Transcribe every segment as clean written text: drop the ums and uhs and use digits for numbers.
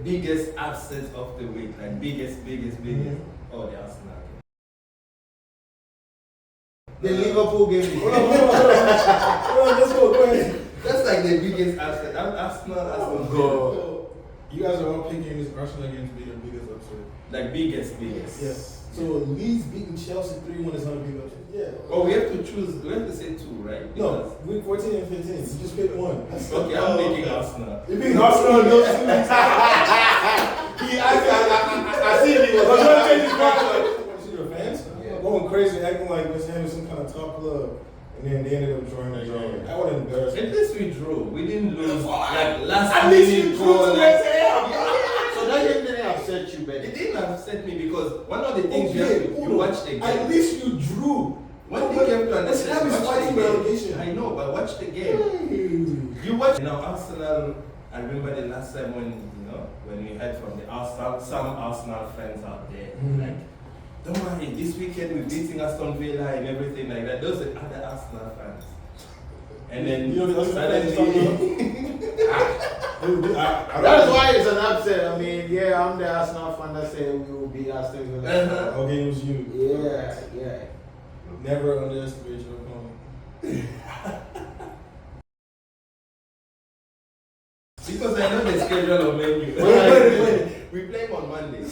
biggest upset of the week? Like biggest. Oh, the Arsenal game. The Liverpool game. Hold on, let's go ahead. That's like the biggest upset. Arsenal. So, you guys are all picking this Arsenal game to be the biggest upset. Like biggest. Yes. So Leeds beating Chelsea 3-1 is not a big upset. Yeah. Oh, we have to choose. We have to say two, right? No, week 14 and 15. You just pick one. Okay, I'm picking Arsenal. You're picking Arsenal in those 2 weeks. I see you. I'm trying to change his mind. What, you your fans? Yeah. Going crazy, acting like West Ham is some kind of top club. And then they ended up drawing that game. That would embarrass At me. least we drew. We didn't lose like last At least you minute drew goal. to Like, West Ham. So that game didn't upset you, it Ben. didn't upset me because one of the things you watch the game. At least you drew. One thing you have to West understand. Ham is watch the fighting game. relegation. I know, but watch the game. You watch now Arsenal. I remember the last time when we heard from the some Arsenal fans out there, like, don't worry, this weekend we're beating Aston Villa and everything like that. Those are other Arsenal fans. And then suddenly, That's why it's an upset. I mean, yeah, I'm the Arsenal fan that said we will beat Aston Villa. Okay, it was you. Yeah. Never underestimate your opponent. Because I know the schedule of menu. We play on Monday.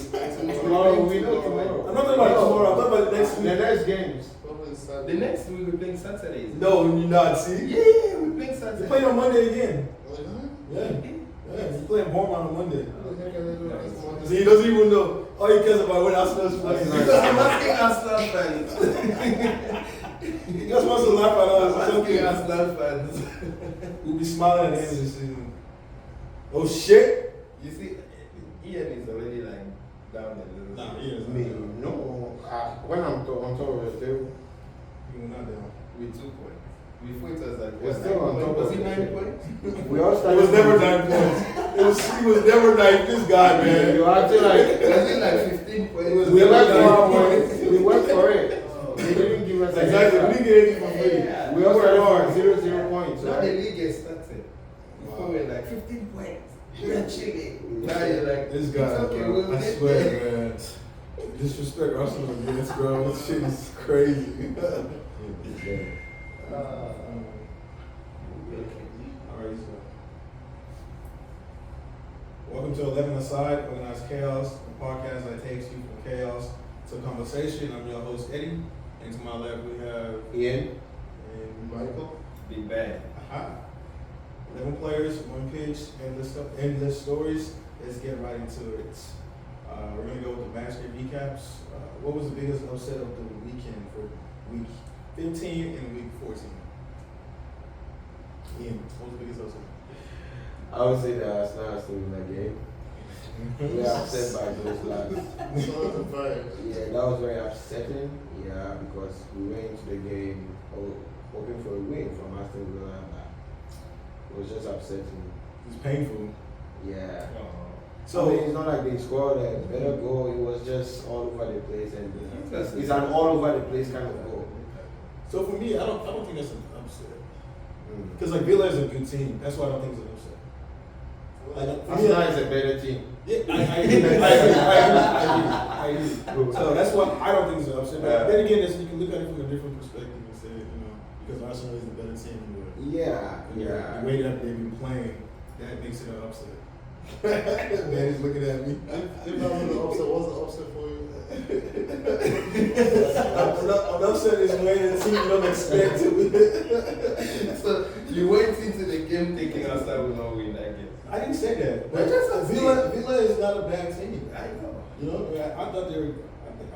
Tomorrow we know tomorrow. I'm not talking about tomorrow. I'm talking about the next week. The next games. The next week we're playing Saturdays. No, you're not. See? Yeah, we're playing Saturday. You're playing on Monday again. Yeah. You're playing Bournemouth on Monday. See, he doesn't even know. All he cares about when Arsenal's playing. Because I'm asking Arsenal fans. He just wants to laugh at us. I'm It's asking okay. Arsenal fans. We'll be smiling at the end of the season. Oh shit! You see, Ian is already like down a little. Nah, bit. he is Me, no. When I'm on top of the table, You're not down. With 2 points. Before it was like, We're still on top was of it the 9 table. points? we all It started. was never 9 points. He was never 9. This guy, man. You acting like Was it like 15 points? We went for our never points. We went for it. They didn't give us Exactly. We didn't get anything for free. Yeah. We all started from 0 points. Now Right? the league has started. Before we were like 15 points. We're chilling. Now you're like, This guy, it's okay, bro, we'll I get swear, there. man. Disrespect Arsenal against, bro. This shit is crazy. Alright, so. Welcome to 11 Aside, Organized Chaos, a podcast that takes you from chaos to conversation. I'm your host, Eddie. And to my left, we have Ian. and Michael. Big bad. 11 players, 1 pitch, endless stories. Let's get right into it. We're going to go with the match day recaps. What was the biggest upset of the weekend for week 15 and week 14? Ian, what was the biggest upset? I would say that Arsenal has to win that game. We are upset by those lads. Yeah, that was very upsetting. Yeah, because we went into the game hoping for a win from Aston Villa. It was just upsetting. It's painful. Yeah. So, I mean, it's not like they scored a better goal. It was just all over the place, and Yeah. it's an all over the place kind of goal. so for me, I don't think that's an upset. Because like Villa is a good team. That's why I don't think it's an upset. Arsenal is a better team. Yeah, I agree. So that's why I don't think it's an upset. But then again, you can look at it from a different perspective and say, because Arsenal is the better team. Yeah. The way that they've been playing, that makes it an upset. Man is looking at me. If I'm an upset, what's the upset for you? An upset is when the team don't expect to. So you went into the game thinking Arsenal will not win that game. I didn't say that. But just Villa is not a bad team. I know. I thought they were.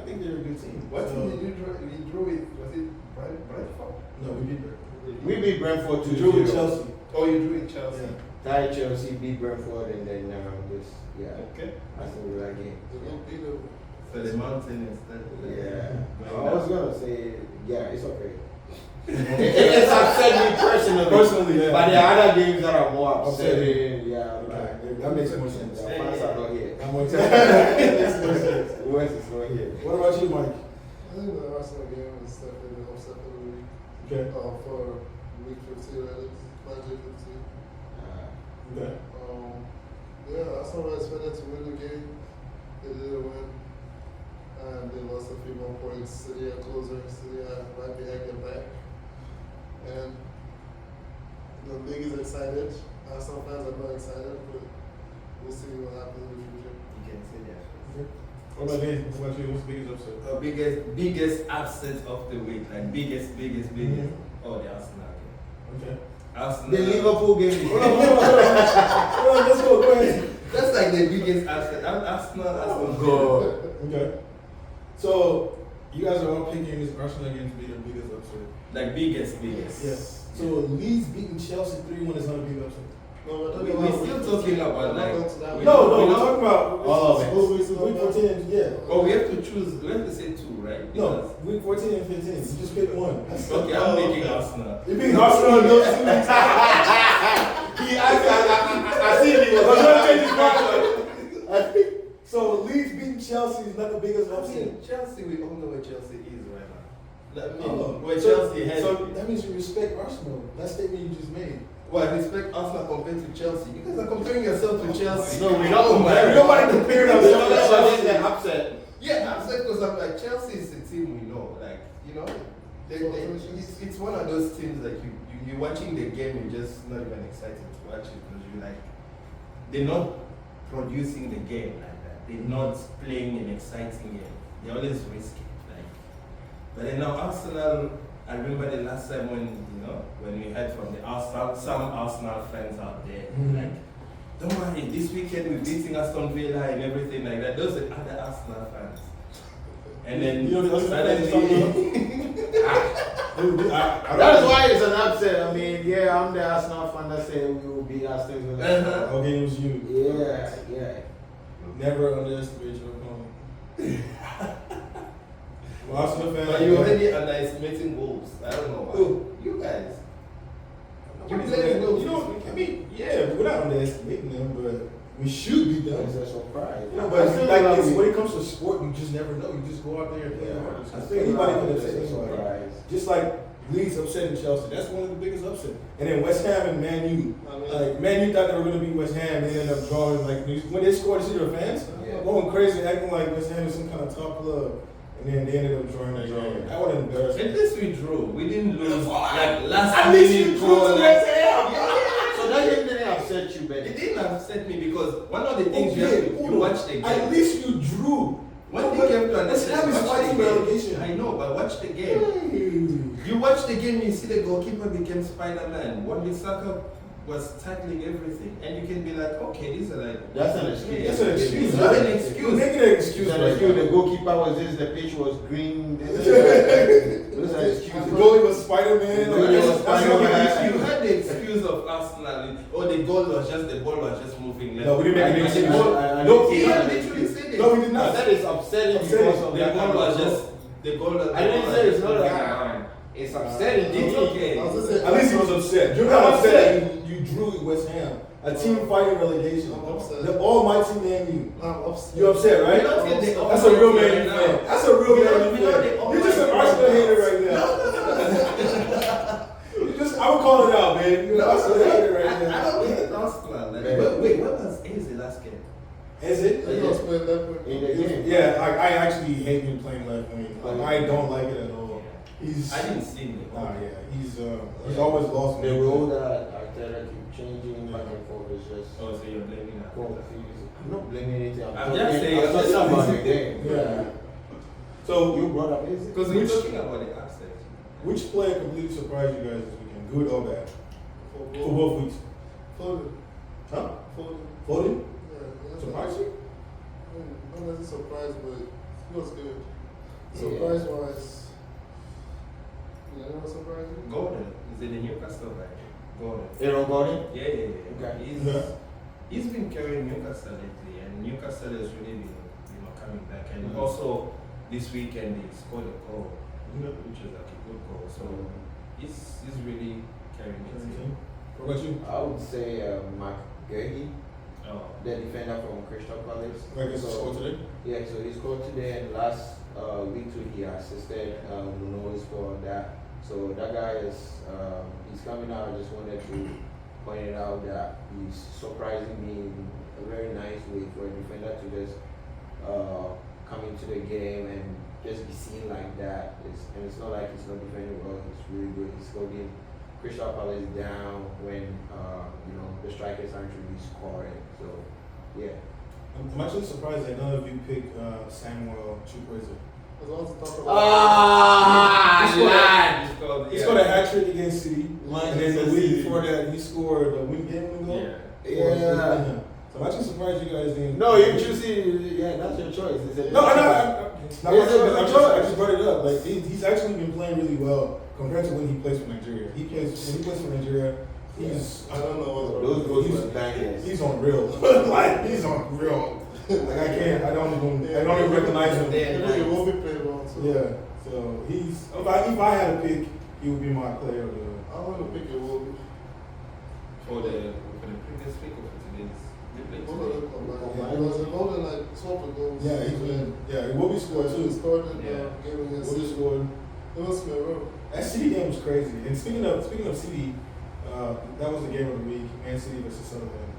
I think they're a good team. What team did you draw? You drew it. Was it Brentford? No, we beat Brentford. We beat Brentford We drew with 2-0. Chelsea. Oh, you drew it Chelsea. Yeah. Tied Chelsea, beat Brentford, and then Okay. Aston Villa game. So the mountain instead. Yeah. I was gonna say, yeah, it's okay. It's upset me personally. Personally, yeah. But there are other games that are more upsetting. Upsetting. Yeah. Right. That makes more sense. The fans are not here. I'm going to makes more sense. West is not here. What about you, Mike? I think the Arsenal game is definitely the upset of the week. Okay. For week 15, that is. Match day 15. Okay. Yeah, Arsenal were expected to win the game. They didn't win. And they lost a few more points. City are closer. City are right behind their back. And the league is excited. Arsenal fans are not excited, but we'll see what happens in the future. You can say that. What about you? What about you? What's the biggest upset? Biggest upset of the week, like biggest. Oh, the Arsenal game. Okay. Arsenal. The Liverpool game. Hold on, let's go ahead. That's like the biggest upset. Arsenal. Oh, God. Okay. So, you guys are all picking this Arsenal game to be the biggest upset. Like biggest. Yes. So, Leeds beating Chelsea 3-1 is not a big upset. No, we're We're still talking about like. No, we're talking about all of it. week 14, yeah. Oh, we have to choose. We have to say two, right? No, week 14 and 15. You just pick one. Okay, I'm making Arsenal. You pick Arsenal in those 2 weeks. I see it. I'm gonna change his mind. So Leeds beating Chelsea is not the biggest I upset. mean, Chelsea, we all know where Chelsea is right now. That means Oh, where so- Chelsea has. So that means you respect Arsenal. That statement you just made. Well, I respect Arsenal compared to Chelsea. You guys are comparing yourself to Chelsea. No, we're not Oh my comparing. God. Nobody compared themselves to So Chelsea. then the upset. Yeah, I'm saying because I'm like Chelsea is a team we know, like you know, it's one of those teams like you're watching the game, you're just not even excited to watch it because you like they're not producing the game like that. They're not playing an exciting game. They always risk it, like. But then now Arsenal, I remember the last time when we heard from the Arsenal, some Arsenal fans out there, like. Don't worry, this weekend we're beating Aston Villa and everything like that. Those are other Arsenal fans. And then You know the Arsenal fans suddenly, That is why it's an upset. I mean, yeah, I'm the Arsenal fan that said we will beat Aston Villa. Okay, it was you. Yeah. Never underestimate your opponent. Well, Arsenal fan. but you're already underestimating Wolves. I don't know why. You guys. You played Wolves. You know, I mean, yeah, we're not underestimating them, but we should be That was them. a surprise. You know, I but still like love it's, it. when it comes to sport, you just never know. You just go out there and play hard. I So still anybody love could it. upset It's a anybody. surprise. Just like Leeds upsetting Chelsea. That's one of the biggest upsets. And then West Ham and Man U. Like Man U thought they were going to beat West Ham, and they ended up drawing. Like when they scored, you see their fans Yeah. going crazy, acting like West Ham is some kind of top club, and then they ended up drawing that game. That would embarrass At me. least we drew. We didn't lose like last At least you minute drew goal. to Like, West Ham. So that game didn't upset you, it Ben. didn't upset me because one of the things you Okay, have to hold you on. watch the game. At least you drew. One thing you have to West Ham understand, is watch the fighting game. relegation. I know, but watch the game. You watch the game, you see the goalkeeper became Spider-Man. When Bissaka was tackling everything, and you can be like, okay, these are like. That's an excuse. That's an excuse. It's not an You're excuse. making an excuse. It's an right excuse. now. The goalkeeper was this, the pitch was green. Those are The excuses. goalie was Spider-Man. The goalie was Spider-Man. You had the excuse of Arsenal, or the ball was just moving left. No, we didn't make any And the excuse. ball- No, he had literally said it. No, we did Now not. that is upsetting Upsetting. because of The that ball kind was of just the goal. I didn't say it's not moving that. around. It's upsetting. It's okay. I was just saying, At least he was upset. You're not upset. You drew West Ham, a team fighting relegation. I'm upset. The almighty Man U. I'm upset. You're upset, right? We don't get the That's a real almighty Man U right fan. now. That's a real We Man don't- U we don't fan. get You're just an almighty Arsenal right hater now. right now. You just, I would call it out, man. You're an Arsenal hater right I now. don't hate Arsenal. Like, Man. but wait, what was the last game? Is it? He was playing left wing. In the game. Yeah, I actually hate him playing left wing. Like, I don't like it at all. He's I didn't see him. he's always lost The me. role that Arteta keep changing back and forth is just Oh, so you're blaming that? confusing. I'm not blaming anything. I'm just saying- I'm talking about the game. Yeah. So You brought up Izzy. Because we're talking about the upset. which player completely surprised you guys this weekend, good or bad? For For both weeks. Foden. Huh? Foden. Foden? Yeah. Surprised you? Not necessarily surprised, but he was good. Yeah. Surprise wise. Yeah, anyone surprised you? Gordon is in the Newcastle, right? Gordon. Aaron Gordon? Yeah. Okay. He's been carrying Newcastle lately, and Newcastle has really been, coming back. And also this weekend he scored a goal, which was like a good goal. So he's really carrying the team. What about you? I would say McGahey, Oh. the defender from Crystal Palace. Like it's scored today? Yeah, so he scored today, and last week too he assisted Nuno for that. So that guy is he's coming out. I just wanted to point it out that he's surprising me a very nice way for a defender to just come into the game and just be seen like that. And it's not like he's not defending well. It's really good. He's holding Crystal Palace down when the strikers aren't really scoring. So yeah. I'm actually surprised that none of you picked Samuel Chukwueze. I was also talking about. He scored a hat trick against City, and then the week before that he scored a win game goal. Yeah. So I'm actually surprised you guys didn't. No, you choosing. Yeah, that's your choice. No, I know. I choice. just brought it up. Like he's actually been playing really well compared to when he plays for Nigeria. When he plays for Nigeria, I don't know. Those were bangers. He's on real. Like he's on real. Like I don't even recognize him. He will be playing well. So. Yeah. So he's. If I had a pick, he would be my player of the. I want to pick a Wolves. For the previous week or for today's? Both of them combined. He was involved in like 12 goals. Yeah, it will be scored too. He scored in the Yeah. game against Will be City. scored. It was Smith. That City game was crazy. And speaking of City, that was the game of the week. Man City versus Sunderland.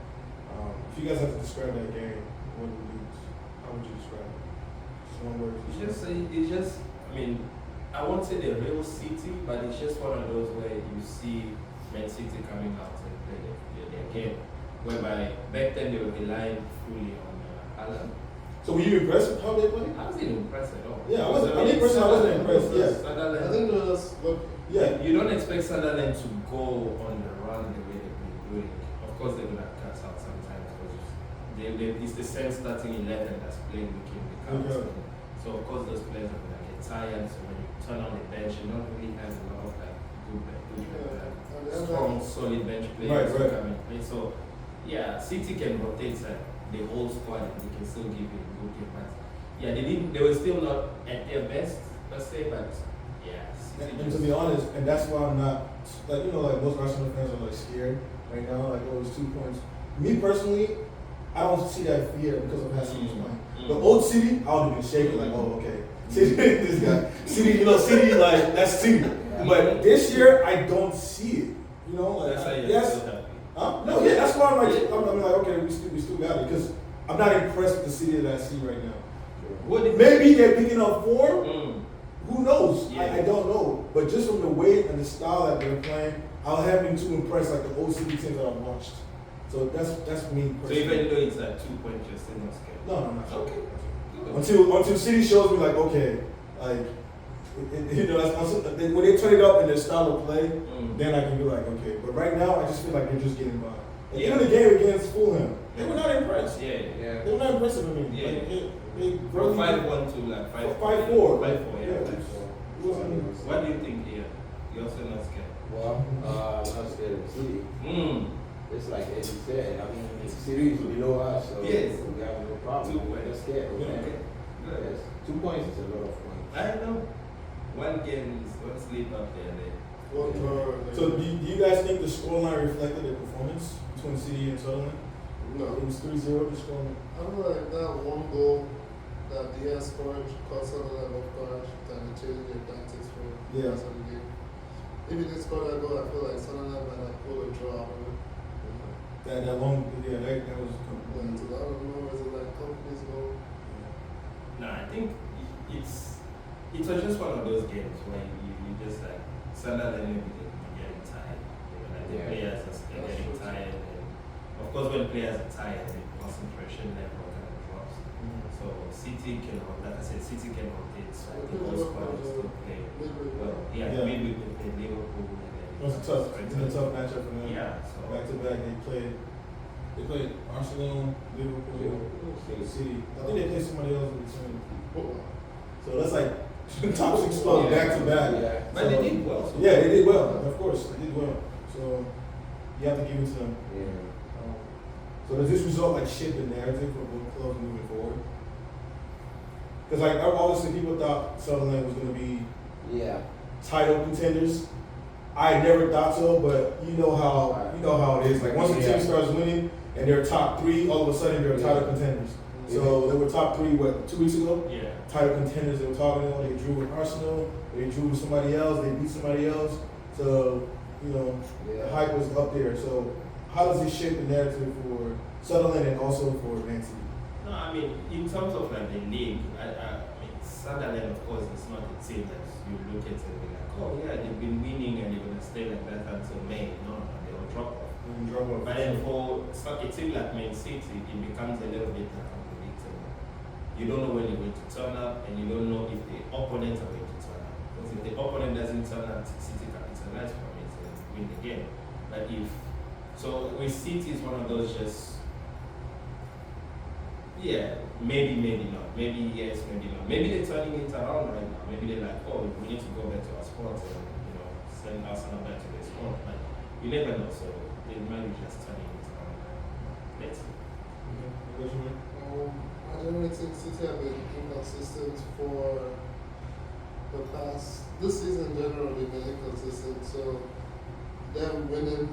If you guys have to describe that game, how would you describe it? Just one word. It's just. I mean, I won't say the real City, but it's just one of those where you see Man City coming out and play their game. Whereby back then they were relying fully on Salah. So were you impressed with how they played? I wasn't impressed at all. Yeah, I wasn't. I wasn't impressed. Yeah. Sunderland, I think it was good. Yeah. you don't expect Sunderland to go on the run the way they've been doing. Of course, they're going to cut out sometimes because it's the same starting 11 that's playing week in, week out. Okay. So, of course, those players are going to get tired. So, when you turn on the bench, you don't really have a lot of strong, solid bench players who come and play. So, yeah, City can rotate the whole squad and they can still give you a good game. But yeah, they were still not at their best per se, but yeah. And to be honest, and that's why I'm not like most Arsenal fans are like scared right now. Like, oh, it's 2 points. Me personally, I don't see that fear because of how City's playing. The old City, I would have been shaking like, oh, okay, City, this guy, City, City, like that's City. But this year, I don't see it. That's how you're yes. still happy. No, yeah, that's why I'm like, okay, we still got it because I'm not impressed with the City that I see right now. Maybe they're picking up form. Who knows? Yeah. I don't know. But just from the way and the style that they're playing, I haven't been too impressed like the old City teams that I've watched. So that's me So personally. even though it's at 2 points, you're still not scared? No, I'm not sure. Okay. Until City shows me like, okay, like when they turn it up in their style of play, then I can be like, okay. But right now, I just feel like they're just getting by. Like, even the game against Fulham, they were not impressed. Yeah. They were not impressive with me. Yeah. Like, they From 5-1 to like 5-4. 5-4. 5-4, yeah. Yeah. What do you think here? You're also not scared? Well, I'm not scared of City. It's like Eddie said. I mean, City is below us, so Yes. we have no problem. 2 points. We're not scared. Okay. Yes. 2 points is a lot of points. I know. One game is one sleep up there. So do you guys think the scoreline reflected the performance between City and Sunderland? No. It was 3-0 the scoreline. I feel like that one goal that Diaz scored caused Sunderland off guard and they changed their tactics for the rest of the game. If he didn't score that goal, I feel like Sunderland might have pulled a draw out of it. That was So I don't know, is it like company's goal? No, I think it was just one of those games where you just like Sunderland maybe they're getting tired. The players are getting tired, and of course when players are tired, the concentration level kind of drops. So City can, like I said, City can rotate. So I think all squad is still play well. Maybe they play Liverpool. It was a tough matchup for them. Yeah. So Back to back, they played Arsenal, Liverpool, City. I think they played somebody else in between. So that's like top 6 clubs back to back. Yeah. But they did well. So Yeah, they did well. Of course, they did well. So you have to give it to them. Yeah. So does this result like shift the narrative for both clubs moving forward? Because like obviously people thought Sunderland was going to be title contenders. I never thought so, but you know how it is. Like once the team starts winning and they're top 3, all of a sudden they're title contenders. So they were top 3 2 weeks ago? Yeah. Title contenders they were talking about. They drew with Arsenal, they drew with somebody else, they beat somebody else. So, the hype was up there. So how does it shape the narrative for Sunderland and also for Man City? No, I mean, in terms of like the league, I mean, Sunderland, of course, is not a team that you look at and be like, oh yeah, they've been winning and they're going to stay like that until May. No, they will drop off. But then for a team like Man City, it becomes a little bit like unpredictable. You don't know when they're going to turn up, and you don't know if the opponents are going to turn up. Because if the opponent doesn't turn up, City capitalize from it and win the game. But if so, with City is one of those just maybe not, maybe yes, maybe not. Maybe they're turning it around right now. Maybe they're like, oh, we need to go back to our sport and send Arsenal back to their sport. But you never know. So they might be just turning it around. Let's see. I generally think City have been inconsistent for the past. This season generally been inconsistent. So them winning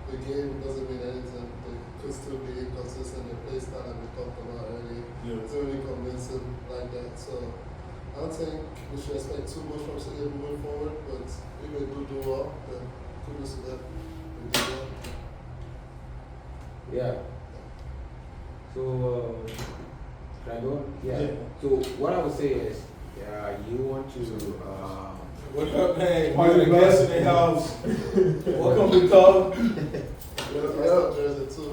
the game doesn't mean anything. They could still be inconsistent. The play style that we talked about earlier. Yeah. It's really convincing like that. So I don't think we should expect too much from City moving forward. But if they do well, then kudos to them. They do well. Yeah. So, can I go? Yeah. So what I would say is, you want to. What up, hey? Party the guests in the house. Welcome to Talk. Jersey too.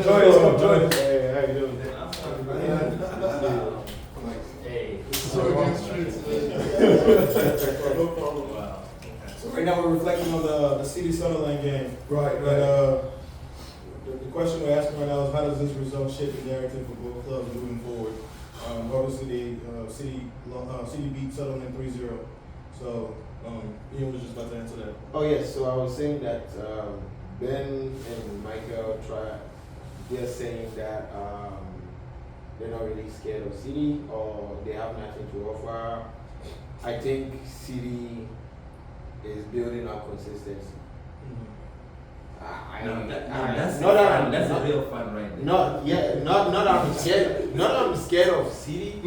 Join us. Hey, how you doing? Hey. So against streets today. No problem. Wow. So right now we're reflecting on the City Sunderland game. Right, And the question we're asking right now is, how does this result shape the narrative for both clubs moving forward? Obviously, City beat Sunderland 3-0. So, Ian was just about to answer that. Oh yes, so I was saying that Ben and Michael they're saying that they're not really scared of City or they have nothing to offer. I think City is building up consistency. That's a real fun right there. Not I'm scared. Not I'm scared of City,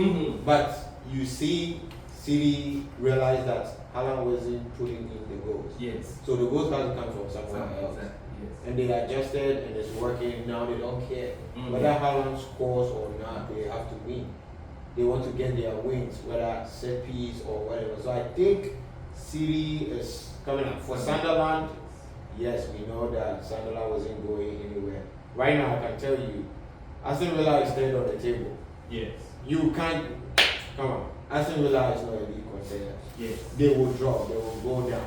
but you see City realize that Haaland wasn't putting in the goals. Yes. So the goals have to come from somewhere else. Exactly. Yes. And they adjusted and it's working. Now they don't care whether Haaland scores or not. They have to win. They want to get their wins, whether set piece or whatever. So I think City is coming up. For Sunderland, yes, we know that Sunderland wasn't going anywhere. Right now, I can tell you, Aston Villa is dead on the table. Yes. You can't, come on. Aston Villa is not a league contender. Yes. They will drop, they will go down.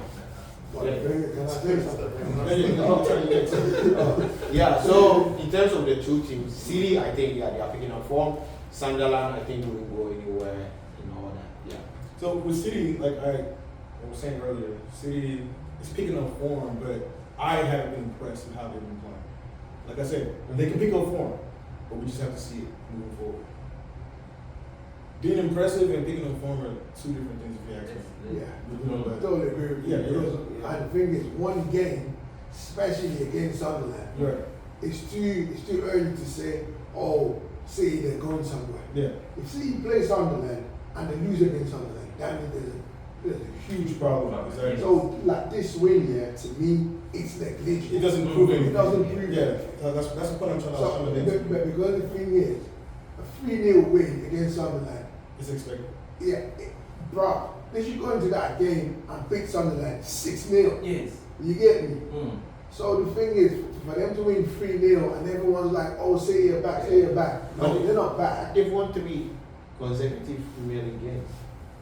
Yeah, so in terms of the two teams, City, I think they are picking up form. Sunderland, I think will go anywhere and all that. Yeah. So with City, like I was saying earlier, City is picking up form, but I haven't been impressed with how they've been playing. Like I said, they can pick up form, but we just have to see it moving forward. Being impressive and picking up form are two different things if you ask me. Yeah, I totally agree with you. Yeah, Because I think it's one game, especially against Sunderland. Right. It's too early to say, oh, say they're going somewhere. Yeah. If City play Sunderland and they lose against Sunderland, that means there's a huge problem. Exactly. So like this win here, to me, it's negligible. It doesn't prove anything. It doesn't prove Yeah, anything. that's the point I'm trying to So, understand. but because the thing is, a 3-0 win against Sunderland, It's expected. yeah, bro, they should go into that game and beat Sunderland 6-0. Yes. You get me? Mm. So the thing is, for them to win 3-0 and everyone's like, oh, say you're back, say you're back. No, they're not back. They've won 3 consecutive Premier League games.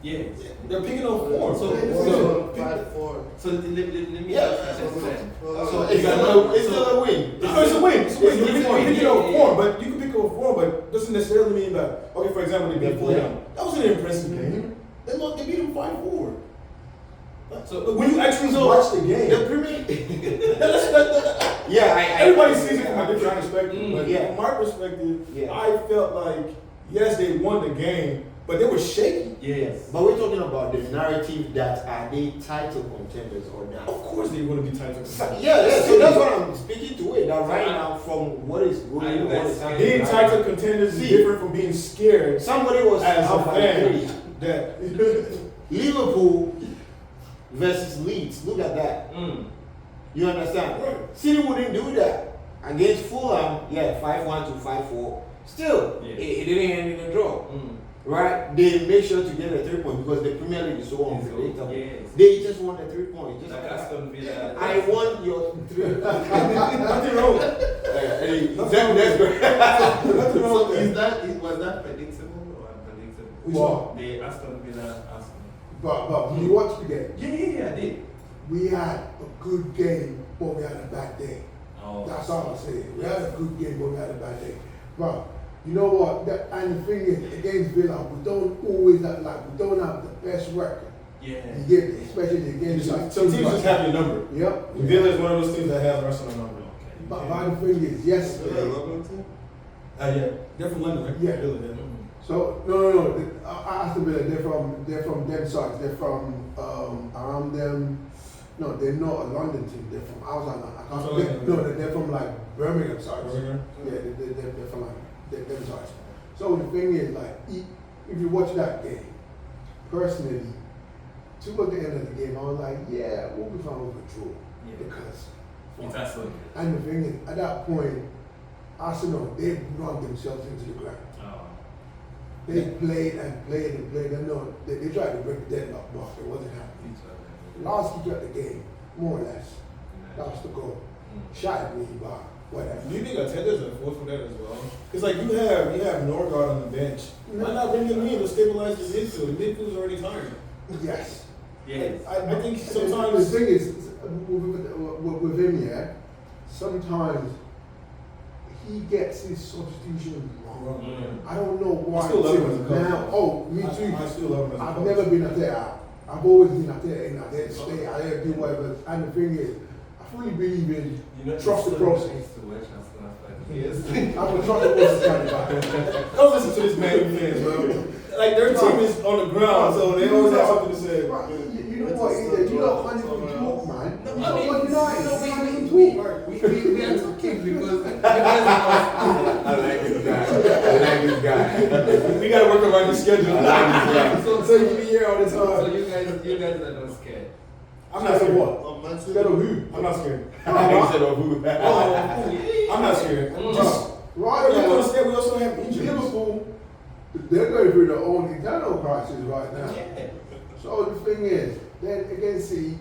Yes. They're picking up form. So- So 5-4. So let me Yeah. ask you something. So it's still a win. It's a win. It's a win. It's You a win. can pick up Yeah. form, but you can pick up form, but doesn't necessarily mean that. Okay, for example, they beat Yeah. Fulham. That was an impressive game. They beat them 5-4. So when you actually watch the game, The Premier everybody sees it from a different perspective. But Yeah. from my perspective, Yeah. I felt like yes, they won the game, but they were shaky. Yes. But we're talking about the narrative that are they title contenders or not? Of course, they want to be tight. Yeah, so that's what I'm speaking to it. That right now, from what is going I know on, what is that's- happening, Being right title now, contenders is See. different from being scared somebody was as a out by fan. 3. That Liverpool versus Leeds. Look at that. Mm. You understand? Right. City wouldn't do that against Fulham. Yeah, 5-1 to 5-4. Still, Yeah. it didn't end in a draw. Mm. Right? They make sure to get a 3 point because the Premier League is so unpredictable. Yes. They just want a 3 point. Just Like Aston Villa. I want your 3. Nothing wrong. That's great. Nothing wrong So with that. was that predictable or unpredictable? Which What? one? The Aston Villa Arsenal. But you watch the game. Yeah, I did. We had a good game, but we had a bad day. Oh, That's all I'm saying. We had a good game, but we had a bad day. But you know what? And the thing is, against Villa, we don't always have, we don't have the best record. Yeah. You get it, especially against Some teams just have your number. Yep. Villa is one of those teams that has Arsenal number. Okay. But the thing is, yes. Yeah, they're from London, right? Yeah. Villa, yeah. So no. Aston Villa, they're from them sides. They're from around them. No, they're not a London team. They're from outside. They're from like Birmingham sides. Birmingham? Yeah, they're from like them sides. So the thing is, if you watch that game, personally, towards the end of the game, I was like, yeah, we'll be fine with a draw. Yeah. Because It's Aston. and the thing is, at that point, Arsenal, they run themselves into the ground. Oh. They played and played and played. And no, they tried to break the deadlock, but it wasn't happening. Last kick at the game, more or less. That was the goal. Shot at me, but whatever. Do you think Arteta's at fault for that as well? Because you have Norgard on the bench. Why not bring him in to stabilize the midfield? The midfield's already tired. Yes. Yeah. I think The sometimes thing is, with him, yeah, sometimes he gets his substitutions wrong. Mm. I don't know why. I still love him as a coach. Now, oh, me too. I still love him as a I've coach. never been there. I've always been there. I didn't stay. I didn't do whatever. And the thing is, I fully believe in trust the process. Yes. I'm a trust the process kind of guy. Don't listen to this man fans, bro. Their team is on the ground, so they always have something to say. Right, you know what? You don't want to talk, man. No, You I mean, don't want to no, talk. we are talking because I like this guy. We gotta work around your schedule. So you be here all the so time. you guys are not scared. I'm not scared. what? Scared of who? I'm not scared. Instead of who? I'm not scared. Just Right we're now, not scared. We also have injuries. Liverpool, they're going through their own internal crisis right now. Yeah. So the thing is, then again, see,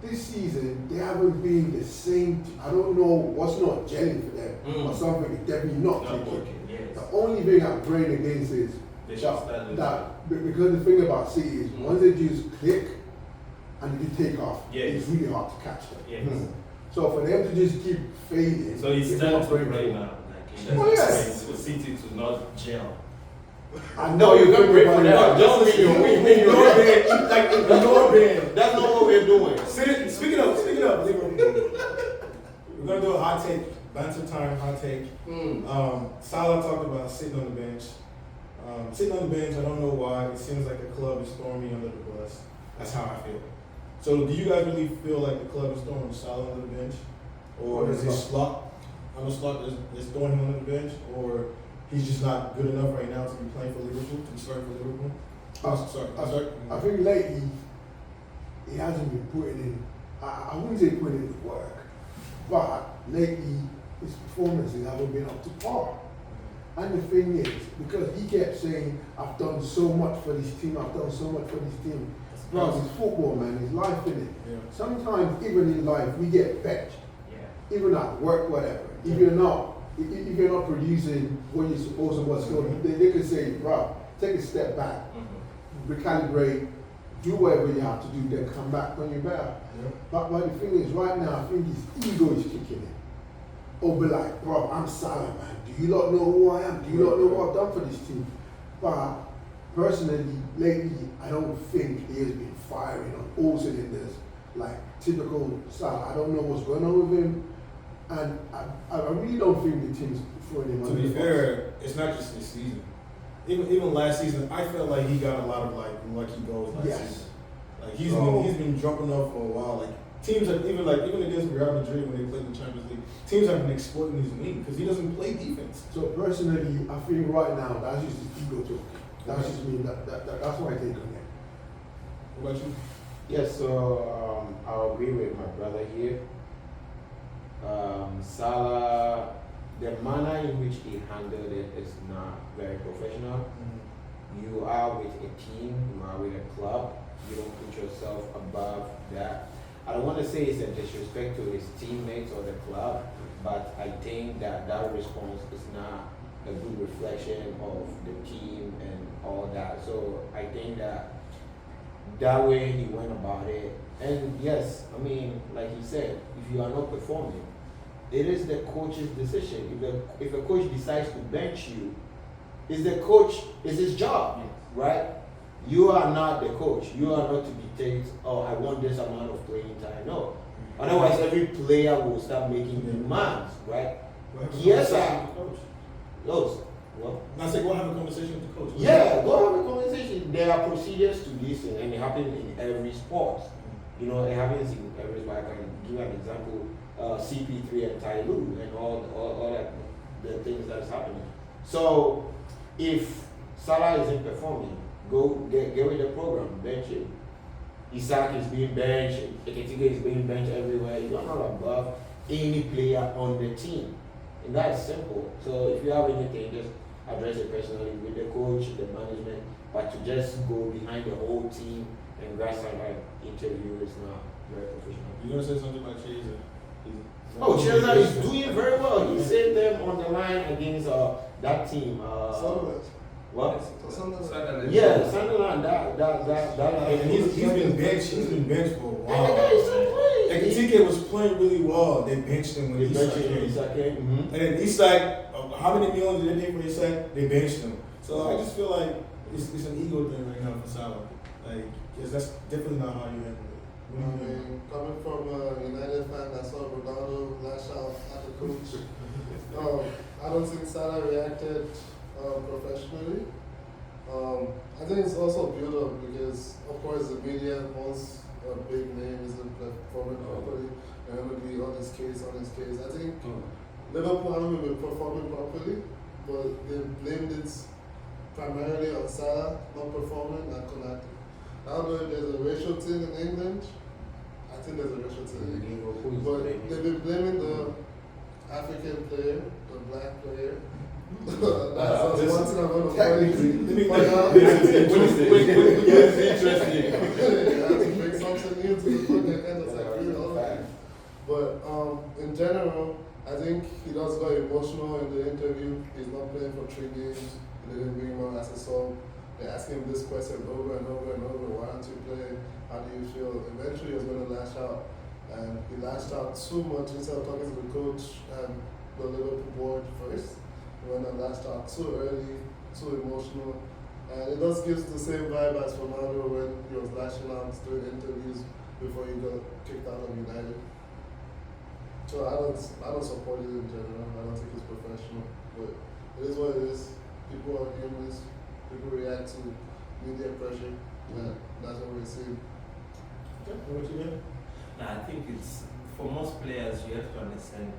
this season they haven't been the same. I don't know what's not gelling for them, or something is definitely not Not clicking. working, yes. The only thing I'm praying against is They should start losing. because the thing about City is once they just click and they take off, Yes. it's really hard to catch them. Yes. So for them to just keep fading, So it's time not to breaking. pray now. Oh, yes. For City to not gel. I No, you can pray for everybody- that. Just when you Ignore Ben. Ignore Ben. That's not what we're doing. Speaking of Liverpool, we're gonna do a hot take. Banter time, hot take. Salah talked about sitting on the bench. Sitting on the bench, I don't know why. It seems like the club is throwing me under the bus. That's how I feel. So, do you guys really feel like the club is throwing Salah under the bench, or is it Slot? I'm a Slot that's throwing him under the bench, or he's just not good enough right now to be playing for Liverpool, to be starting for Liverpool? Sorry. I think lately he hasn't been putting in. I wouldn't say putting in the work, but lately his performances haven't been up to par. And the thing is, because he kept saying, "I've done so much for this team. I've done so much for this team." Bro, it's football, man. It's life, in it. Yeah. Sometimes, even in life, we get benched. Yeah. Even at work, whatever. If you're not producing what you're supposed to, what's going on, they could say, "Bro, take a step back, recalibrate, do whatever you have to do, then come back when you're better." Yeah. But the thing is, right now, I think his ego is kicking in. Or be like, "Bro, I'm Salah, man. Do you not know who I am? Do you not know what I've done for this team?" But personally, lately, I don't think he has been firing on all cylinders like typical Salah. I don't know what's going on with him, and I really don't think the team's throwing him To under be the bus. fair, it's not just this season. Even last season, I felt like he got a lot of lucky goals last Yes. season. He's been dropping off for a while. Teams have even against Real Madrid when they played in the Champions League, teams have been exploiting his wing because he doesn't play defense. So personally, I think right now that's just his ego talking. That's just me. That's what I think on it. What about you? Yes, so I'll agree with my brother here. Salah, the manner in which he handled it is not very professional. You are with a team, you are with a club, you don't put yourself above that. I don't want to say it's a disrespect to his teammates or the club, but I think that that response is not a good reflection of the team and all that. So I think that way he went about it. And yes, I mean, like he said, if you are not performing, it is the coach's decision. If a coach decides to bench you, it's his job, right? You are not the coach. You are not to dictate, oh, I want this amount of playing time. No. Otherwise, every player will start making demands, right? Yes, sir. Those. What? I said, go have a conversation with the coach. Yeah, go have a conversation. There are procedures to this, and it happens in every sport. You know, it happens in every sport. I can give you an example. CP3 and Tai Lu and all that, the things that's happening. So, if Salah isn't performing, go get with the program, bench him. Isaac is being benched, Eketike is being benched everywhere. You are not above any player on the team. And that's simple. So if you have anything, just address it personally with the coach, the management, but to just go behind the whole team and grab some interview is not very professional. You gonna say something about Chaser? Oh, Chelsea is doing very well. He saved them on the line against that team. What? Sunderland. Yeah, Sunderland. That. And he's been benched. He's been benched for a And the while. guy is still playing. And Ekitike was playing really well. They benched him when He Isak benched him, came. Isak came. And then Isak, how many millions did they pay for Isak? They benched him. So I just feel like it's an ego thing right now for Salah. Like, yes, that's definitely not how you handle it. I mean, coming from a United fan that saw Ronaldo lash out at the coach, I don't think Salah reacted professionally. I think it's also built up because, of course, the media wants a big name isn't performing properly, and it would be on his case. I think Liverpool haven't been performing properly, but they blamed it primarily on Salah not performing and Konate. I don't know if there's a racial thing in England. I think there's a racial thing in England. But they've been blaming the African player, the black player. That's one thing I'm going to point out. Interesting. I have to bring something new to the book and kind of agree all that. But in general, I think he just got emotional in the interview. He's not playing for 3 games. They didn't bring him on as a sub. They asked him this question over and over and over. Why aren't you playing? How do you feel? Eventually, he was going to lash out. And he lashed out too much instead of talking to the coach and the Liverpool board first. He went and lashed out too early, too emotional. And it just gives the same vibe as Ronaldo when he was lashing out during interviews before he got kicked out of United. So I don't support it in general. I don't think it's professional. But it is what it is. People are humans. People react to media pressure. And that's what we're seeing. Okay, what you got? Nah, I think it's for most players you have to understand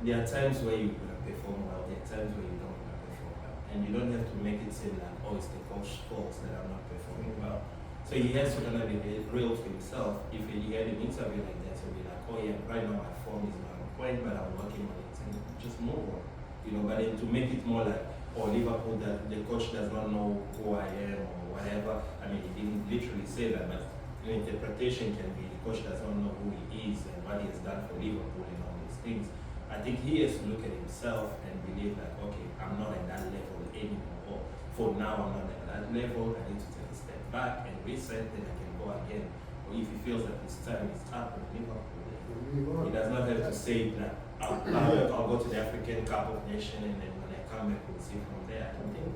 there are times where you perform well, there are times where you don't perform well. And you don't have to make it seem like, oh, it's the coach's fault that I'm not performing well. So he has to kind of be real to himself. If he had an interview like that, he'll be like, oh yeah, right now my form is not on point, but I'm working on it, and just move on. You know, but then to make it more like, oh, Liverpool, that the coach does not know who I am or whatever. I mean, he didn't literally say that, but the interpretation can be the coach does not know who he is and what he has done for Liverpool and all these things. I think he has to look at himself and believe that, okay, I'm not at that level anymore. Or for now, I'm not at that level. I need to take a step back and reset, then I can go again. Or if he feels that his time is up with Liverpool, he does not have to say that I'll go to the African Cup of Nations and then when I come back, we'll see from there. I don't think,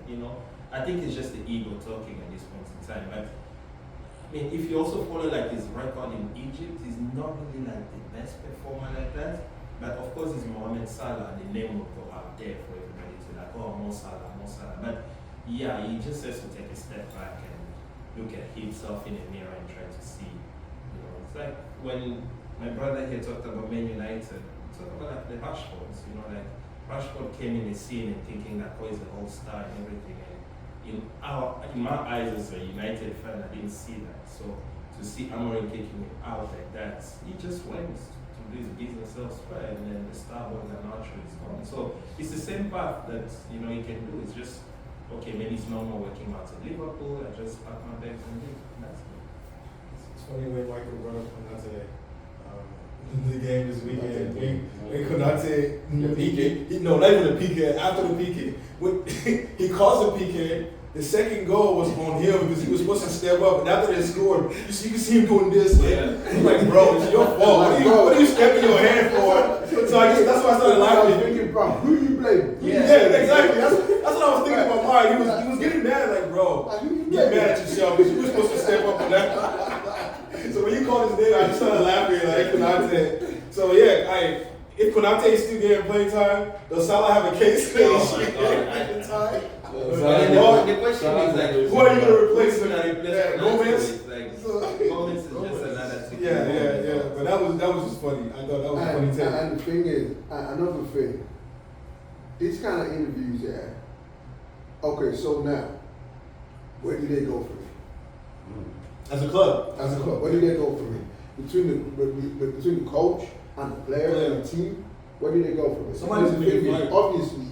I think it's just the ego talking at this point in time. But I mean, if you also follow like his record in Egypt, he's not really like the best performer like that. But of course, it's Mohamed Salah, the name will go out there for everybody to like, oh, Mo Salah. But yeah, he just has to take a step back and look at himself in the mirror and try to see. It's like when my brother here talked about Man United, talk about like the Rashfords, like Rashford came in the scene and thinking that he's the whole star and everything. And in my eyes as a United fan, I didn't see that. So to see Amorim kicking him out like that, he just went to do his business elsewhere, and then the star boys and archery is gone. So it's the same path that you know he can do. It's just okay. Maybe it's no more working out at Liverpool. I just pack my bags and leave. That's it. It's funny when Michael brought up Konate in the game this weekend. When Konate, no, not even the PK. After the PK, when he caused the PK. The second goal was on him because he was supposed to step up, and after they scored, you can see him doing this. I'm like, bro, it's your fault. What are you stepping your hand for? So I guess that's why I started laughing. Thinking, bro, who you blame? Yeah, exactly. That's what I was thinking in my mind. He was getting mad, like, bro, get mad at yourself because you were supposed to step up on that. So when you called his name, I just started laughing like Konate. So yeah, if Konate is still getting playing time, does Salah have a case? At the time. The question is like, who are you going to replace? Gomez? Gomez is just another ticket. Yeah. But that was just funny. I thought that was a funny take. And the thing is, another thing, these kind of interviews, yeah. Okay, so now, where do they go from here? As a club, where do they go from here? Between the coach and the players and the team, where do they go from here? Somebody's going to get fired. Obviously,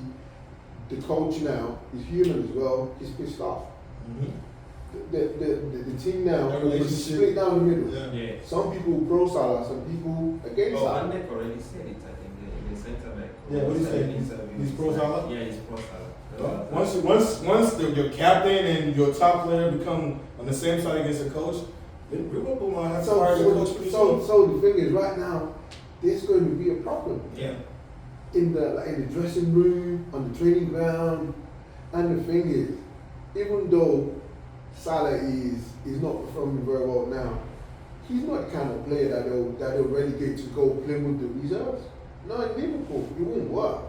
the coach now is human as well. He's pissed off. Mm-hmm. The team now Their is split down the middle. Yeah. Some people pro Salah, some people against Salah. Van Dijk already said it. I think the centre back. Yeah, what did he say? He's pro Salah? Yeah, he's pro Salah. Once your captain and your top player become on the same side against the coach, then Liverpool might have to fire the coach pretty soon. So the thing is, right now, there's going to be a problem. Yeah. In the dressing room, on the training ground, and the thing is, even though Salah is not performing very well now, he's not the kind of player that they'll relegate to go play with the reserves. No, in Liverpool, it won't work.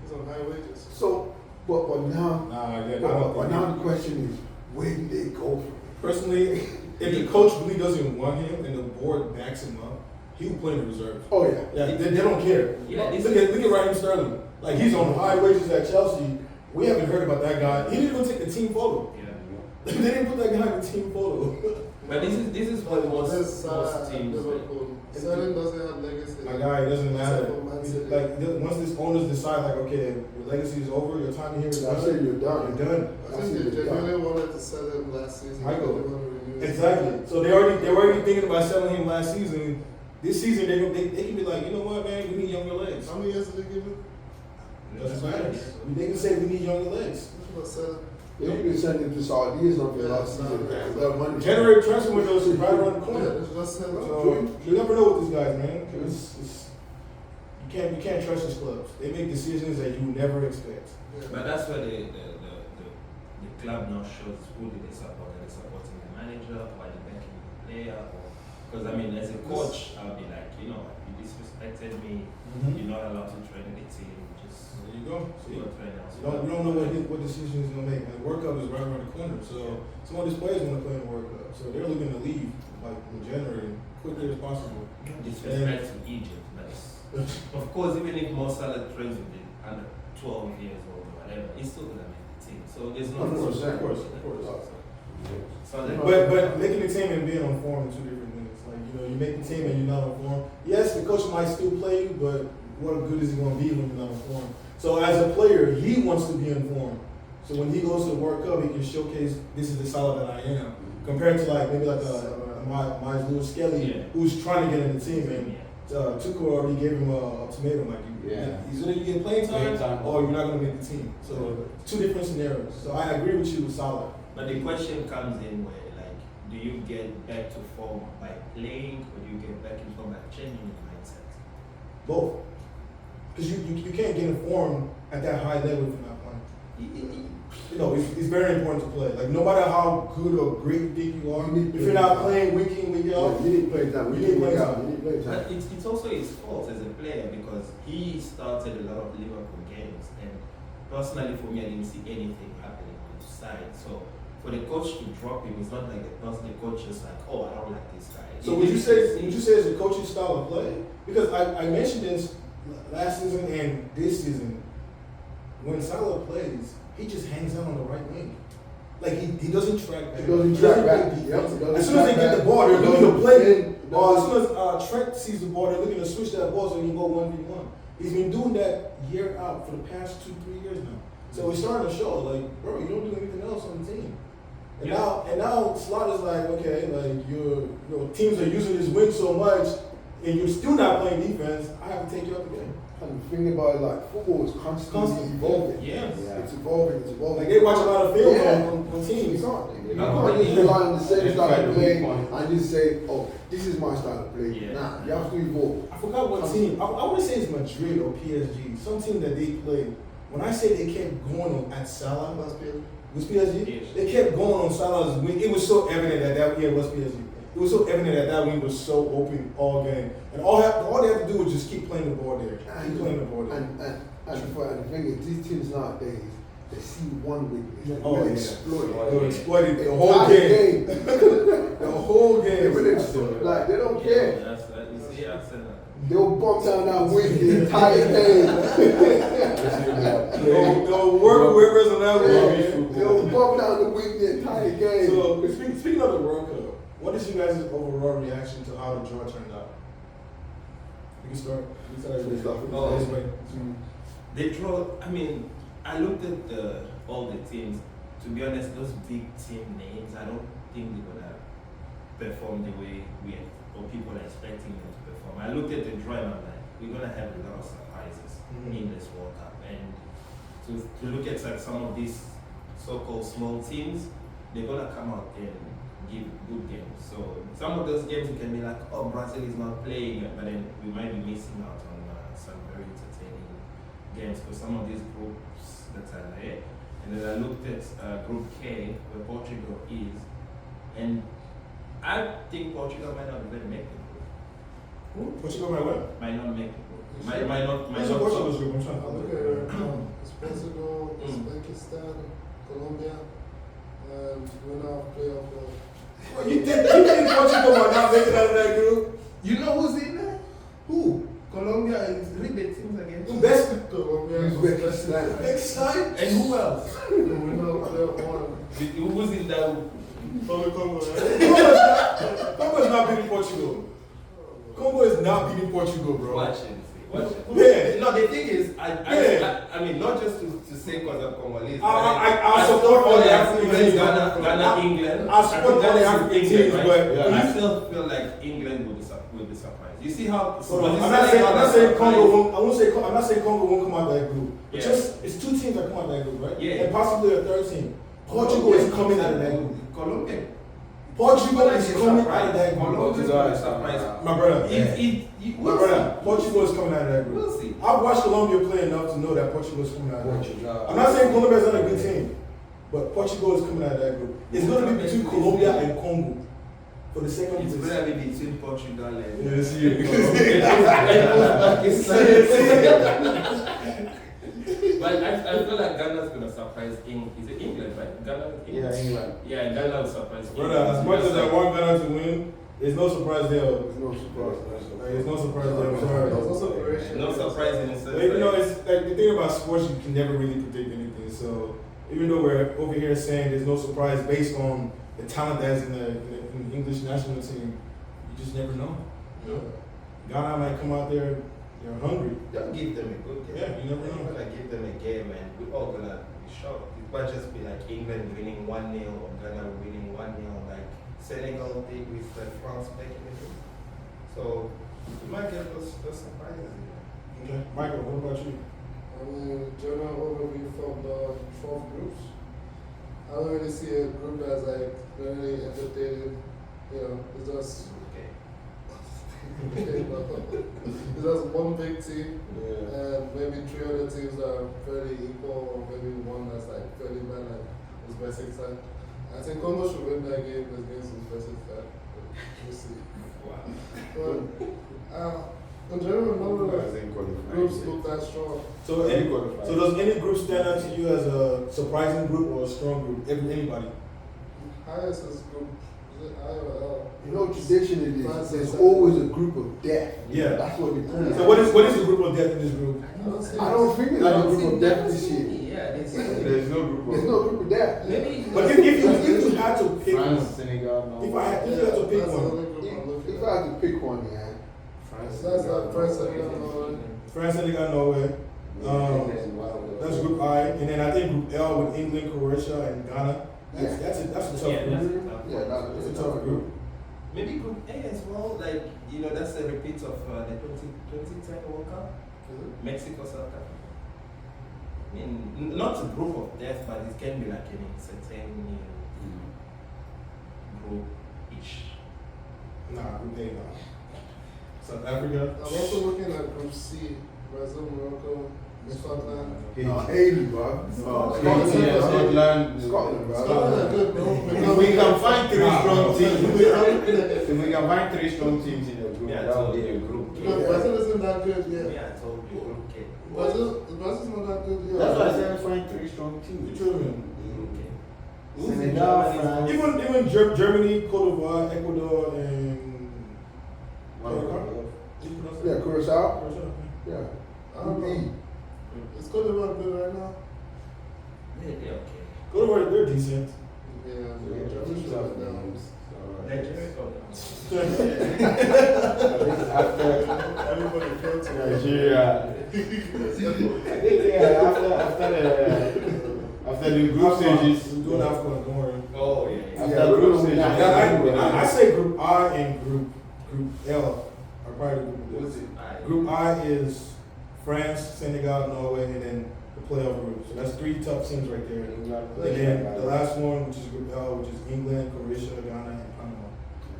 He's on high wages. So, but now, now the question is, where do they go from? Personally, if the coach really doesn't want him and the board backs him up, he will play in the reserve. Oh yeah. Yeah, they don't care. Yeah, look at Raheem Sterling. Like he's on high wages at Chelsea. We haven't heard about that guy. He didn't even take the team photo. Yeah. They didn't put that guy in the team photo. But this is what most teams. Liverpool. Sterling doesn't have legacy. My guy, it doesn't matter. Except for Man City. Like once these owners decide, like, okay, your legacy is over, your time here is I done. say you're done. You're done. I think they genuinely wanted to sell him last season. Michael. They didn't want to renew his Exactly. contract. So they were already thinking about selling him last season. This season they can be like, you know what, man, we need younger legs. How many years did they give him? Doesn't matter. They can say we need younger legs. They should have said it. They even sent him to Saudi or something last season. January transfer window is right around the Yeah, corner. they should have said it. So you never know with these guys, man. You can't trust these clubs. They make decisions that you never expect. Yeah. But that's where the club now shows who do they support. Are they supporting the manager or are they backing the player? Because I mean, as a coach, I'll be like, you know, you disrespected me. You're not allowed to train the team. Just There you go. See, go train you elsewhere. don't know what decision he's gonna make. And the World Cup is right around the corner, so some of these players want to play in the World Cup, so they're looking to leave like in January, quickly as possible. Disrespect to Egypt. That's of course, even if Mo Salah trains with the under 12 years old or whatever, he's still gonna make the team. So there's no. Of course. So then- But making the team and being on form are two different things. Like, you know, you make the team and you're not on form. Yes, the coach might still play you, but what good is he going to be when you're not on form? So as a player, he wants to be in form. So when he goes to the World Cup, he can showcase this is the Salah that I am. Compared to like maybe like a Lewis Skelly, who's trying to get in the team, and Tuchel already gave him a ultimatum, like either you get playing time or you're not going to make the team. So two different scenarios. So I agree with you with Salah. But the question comes in where, like, do you get back to form by playing, or do you get back in form by changing your mindset? Both. Because you can't get informed at that high level if you're not playing. You know, it's very important to play. Like, no matter how good or great you think you are, if you're not playing week in, week out, you need play time. You need play time. You need play time. But it's also his fault as a player because he started a lot of Liverpool games, and personally for me, I didn't see anything happening on his side. So for the coach to drop him, it's not like the coach is like, oh, I don't like this guy. So would you say it's a coaching style of play? Because I mentioned this last season and this season. When Salah plays, he just hangs out on the right wing. Like he doesn't track back. He doesn't track back. As soon as they get the ball, they're looking to play. Or as soon as Trent sees the ball, they're looking to switch that ball so he can go 1v1. He's been doing that year out for the past 2-3 years now. So it's starting to show, like, bro, you don't do anything else on the team. And now Slot is like, okay, like teams are using this win so much, and you're still not playing defense. I have to take you out the game. And the thing about it, like, football is constantly evolving. Yes. Yeah. It's evolving. Like they watch a lot of film on teams. You can't just rely on the same style of play and just say, oh, this is my style of play. Yeah. Nah, you have to evolve. I forgot what team. I want to say it's Madrid or PSG. Some team that they played. When I say they kept going on at Salah, was PSG? Yes. They kept going on Salah's wing. It was so evident that it was PSG. It was so evident that wing was so open all game, and all they had to do was just keep playing the ball there. Keep playing the ball there. And the thing is, these teams nowadays, they see one weakness. Oh, They yeah. exploit it. They exploited the whole game. The whole They game. really exploit. Like, they don't care. You see, Arsenal. They'll bump down that wing the entire game. They'll work whoever's on that wing. They'll bump down the wing the entire game. So speaking of the World Cup, what is you guys' overall reaction to how the draw turned out? We can start. The draw, I mean, I looked at all the teams. To be honest, those big team names, I don't think they're going to perform the way people are expecting them to perform. I looked at the draw and I'm like, we're going to have a lot of surprises in this World Cup. And to look at like, some of these so-called small teams, they're going to come out and give good games. So some of those games you can be like, oh, Brazil is not playing, but then we might be missing out on some very entertaining games because some of these groups that are there. And then I looked at Group K, where Portugal is, and I think Portugal might not even make the group. Portugal might what? Might not make the group. Might not. What's Portugal's group? I'm trying to Look look at it's Portugal, Uzbekistan, Colombia, and winner of playoff. Well, you think Portugal might not make it out of that group? You know who's in there? Who? Colombia and read the teams again. The best. Colombia, Uzbekistan. Next time? And who else? the winner of playoff one. Who's in that? Congo, Congo is not beating Portugal. Congo is not beating Portugal, bro. Watch and see. Watch it. Yeah. No, the thing is, Yeah. I mean, not just to say because I'm Congolese. I support all the African teams. Ghana, England. I support all the African teams, but I still feel like England will be surprised. You see how? I'm not saying Congo won't. I'm not saying Congo won't come out of that group. But Yeah. just it's 2 teams that come out of that group, right? Yeah. And possibly a 3rd team. Portugal is coming out of that group. Colombia. Portugal is coming out of that group. Colombia is surprised. My brother. We'll My brother. Portugal is coming out of that group. We'll see. I've watched Colombia play enough to know that Portugal is coming out of that group. Portugal. I'm not saying Colombia is not a good team, but Portugal is coming out of that group. It's going to be between Colombia and Congo for the second It's place. probably between Portugal and Yes, you. But I feel like Ghana's gonna surprise Is it England, right? Ghana. Yeah, England. Yeah, Ghana will surprise Brother, as much as I want Ghana to win, there's no surprise there. There's no surprise. There's no surprise there. I'm sorry. There's no separation. No surprise in a sense. Like, you know, it's like the thing about sports, you can never really predict anything. So even though we're over here saying there's no surprise based on the talent that's in the English national team, you just never know. You know? Ghana might come out there, they're hungry. Don't give them a good game. Yeah, you never know. You're gonna give them a game and we're all gonna be shocked. It might just be like England winning 1-0 or Ghana winning 1-0, like Senegal did with France back in the day. So you might get those surprises. Okay. Michael, what about you? I mean, general overview from the 12 groups. I don't really see a group that's like very entertaining. You know, it's just Okay. it's just one big team, Yeah. and maybe 3 other teams that are fairly equal, or maybe one that's like fairly bad, like Uzbekistan. I think Congo should win that game against Uzbekistan. We'll see. Wow. But in general, none of the groups look that strong. So does any group stand out to you as a surprising group or a strong group? Anybody? Highest is group. Is it I or L? You know, traditionally, there's always a group of death. Yeah. That's what they call it. So what is the group of death in this group? I don't think there's a group of death this year. Yeah, There's no group There's no group of death. maybe. But if you had to pick France, one, Senegal, no. if you had to pick That's the one, only group I'm looking If I had to pick one, yeah. France. That's our first and France, Senegal, Norway. That's Group I, and then I think Group L with England, Croatia, and Ghana. That's a tough Yeah, group. That's It's a tough group. Maybe Group A as well, like, that's a repeat of the 2010 World Cup. Mexico, South Africa. I mean, not a group of death, but it can be like a certain group-ish. Nah, Group A, nah. South Africa. I'm also looking at Group C, Brazil, Morocco, Scotland. Haiti, bro. Scotland. Scotland, bro. Scotland are good, bro. If we can find three strong teams, if we can find three strong teams in the group, Yeah, that would be a group. Because Brazil isn't that good yet. Yeah, I told you, Group K. Brazil's not that good yet. That's why I said find three strong Which teams. one? Group K. Senegal, France. Even Germany, Cote d'Ivoire, Ecuador, and Yeah, Curacao. Curacao. Yeah. I don't know. Is Cote d'Ivoire good right now? Yeah, they're okay. Cote d'Ivoire, they're decent. Yeah, Germany should have down. Nigeria, Everybody fell to Nigeria. After the group stages. We're doing AFCON, don't worry. Oh, yeah. After Yeah, group we're stages. gonna I say Group I and Group L are probably the group of What's death. it? Group I is France, Senegal, Norway, and then the playoff group. So that's three tough teams right there. And then the last one, which is Group L, which is England, Croatia, Ghana, and Panama.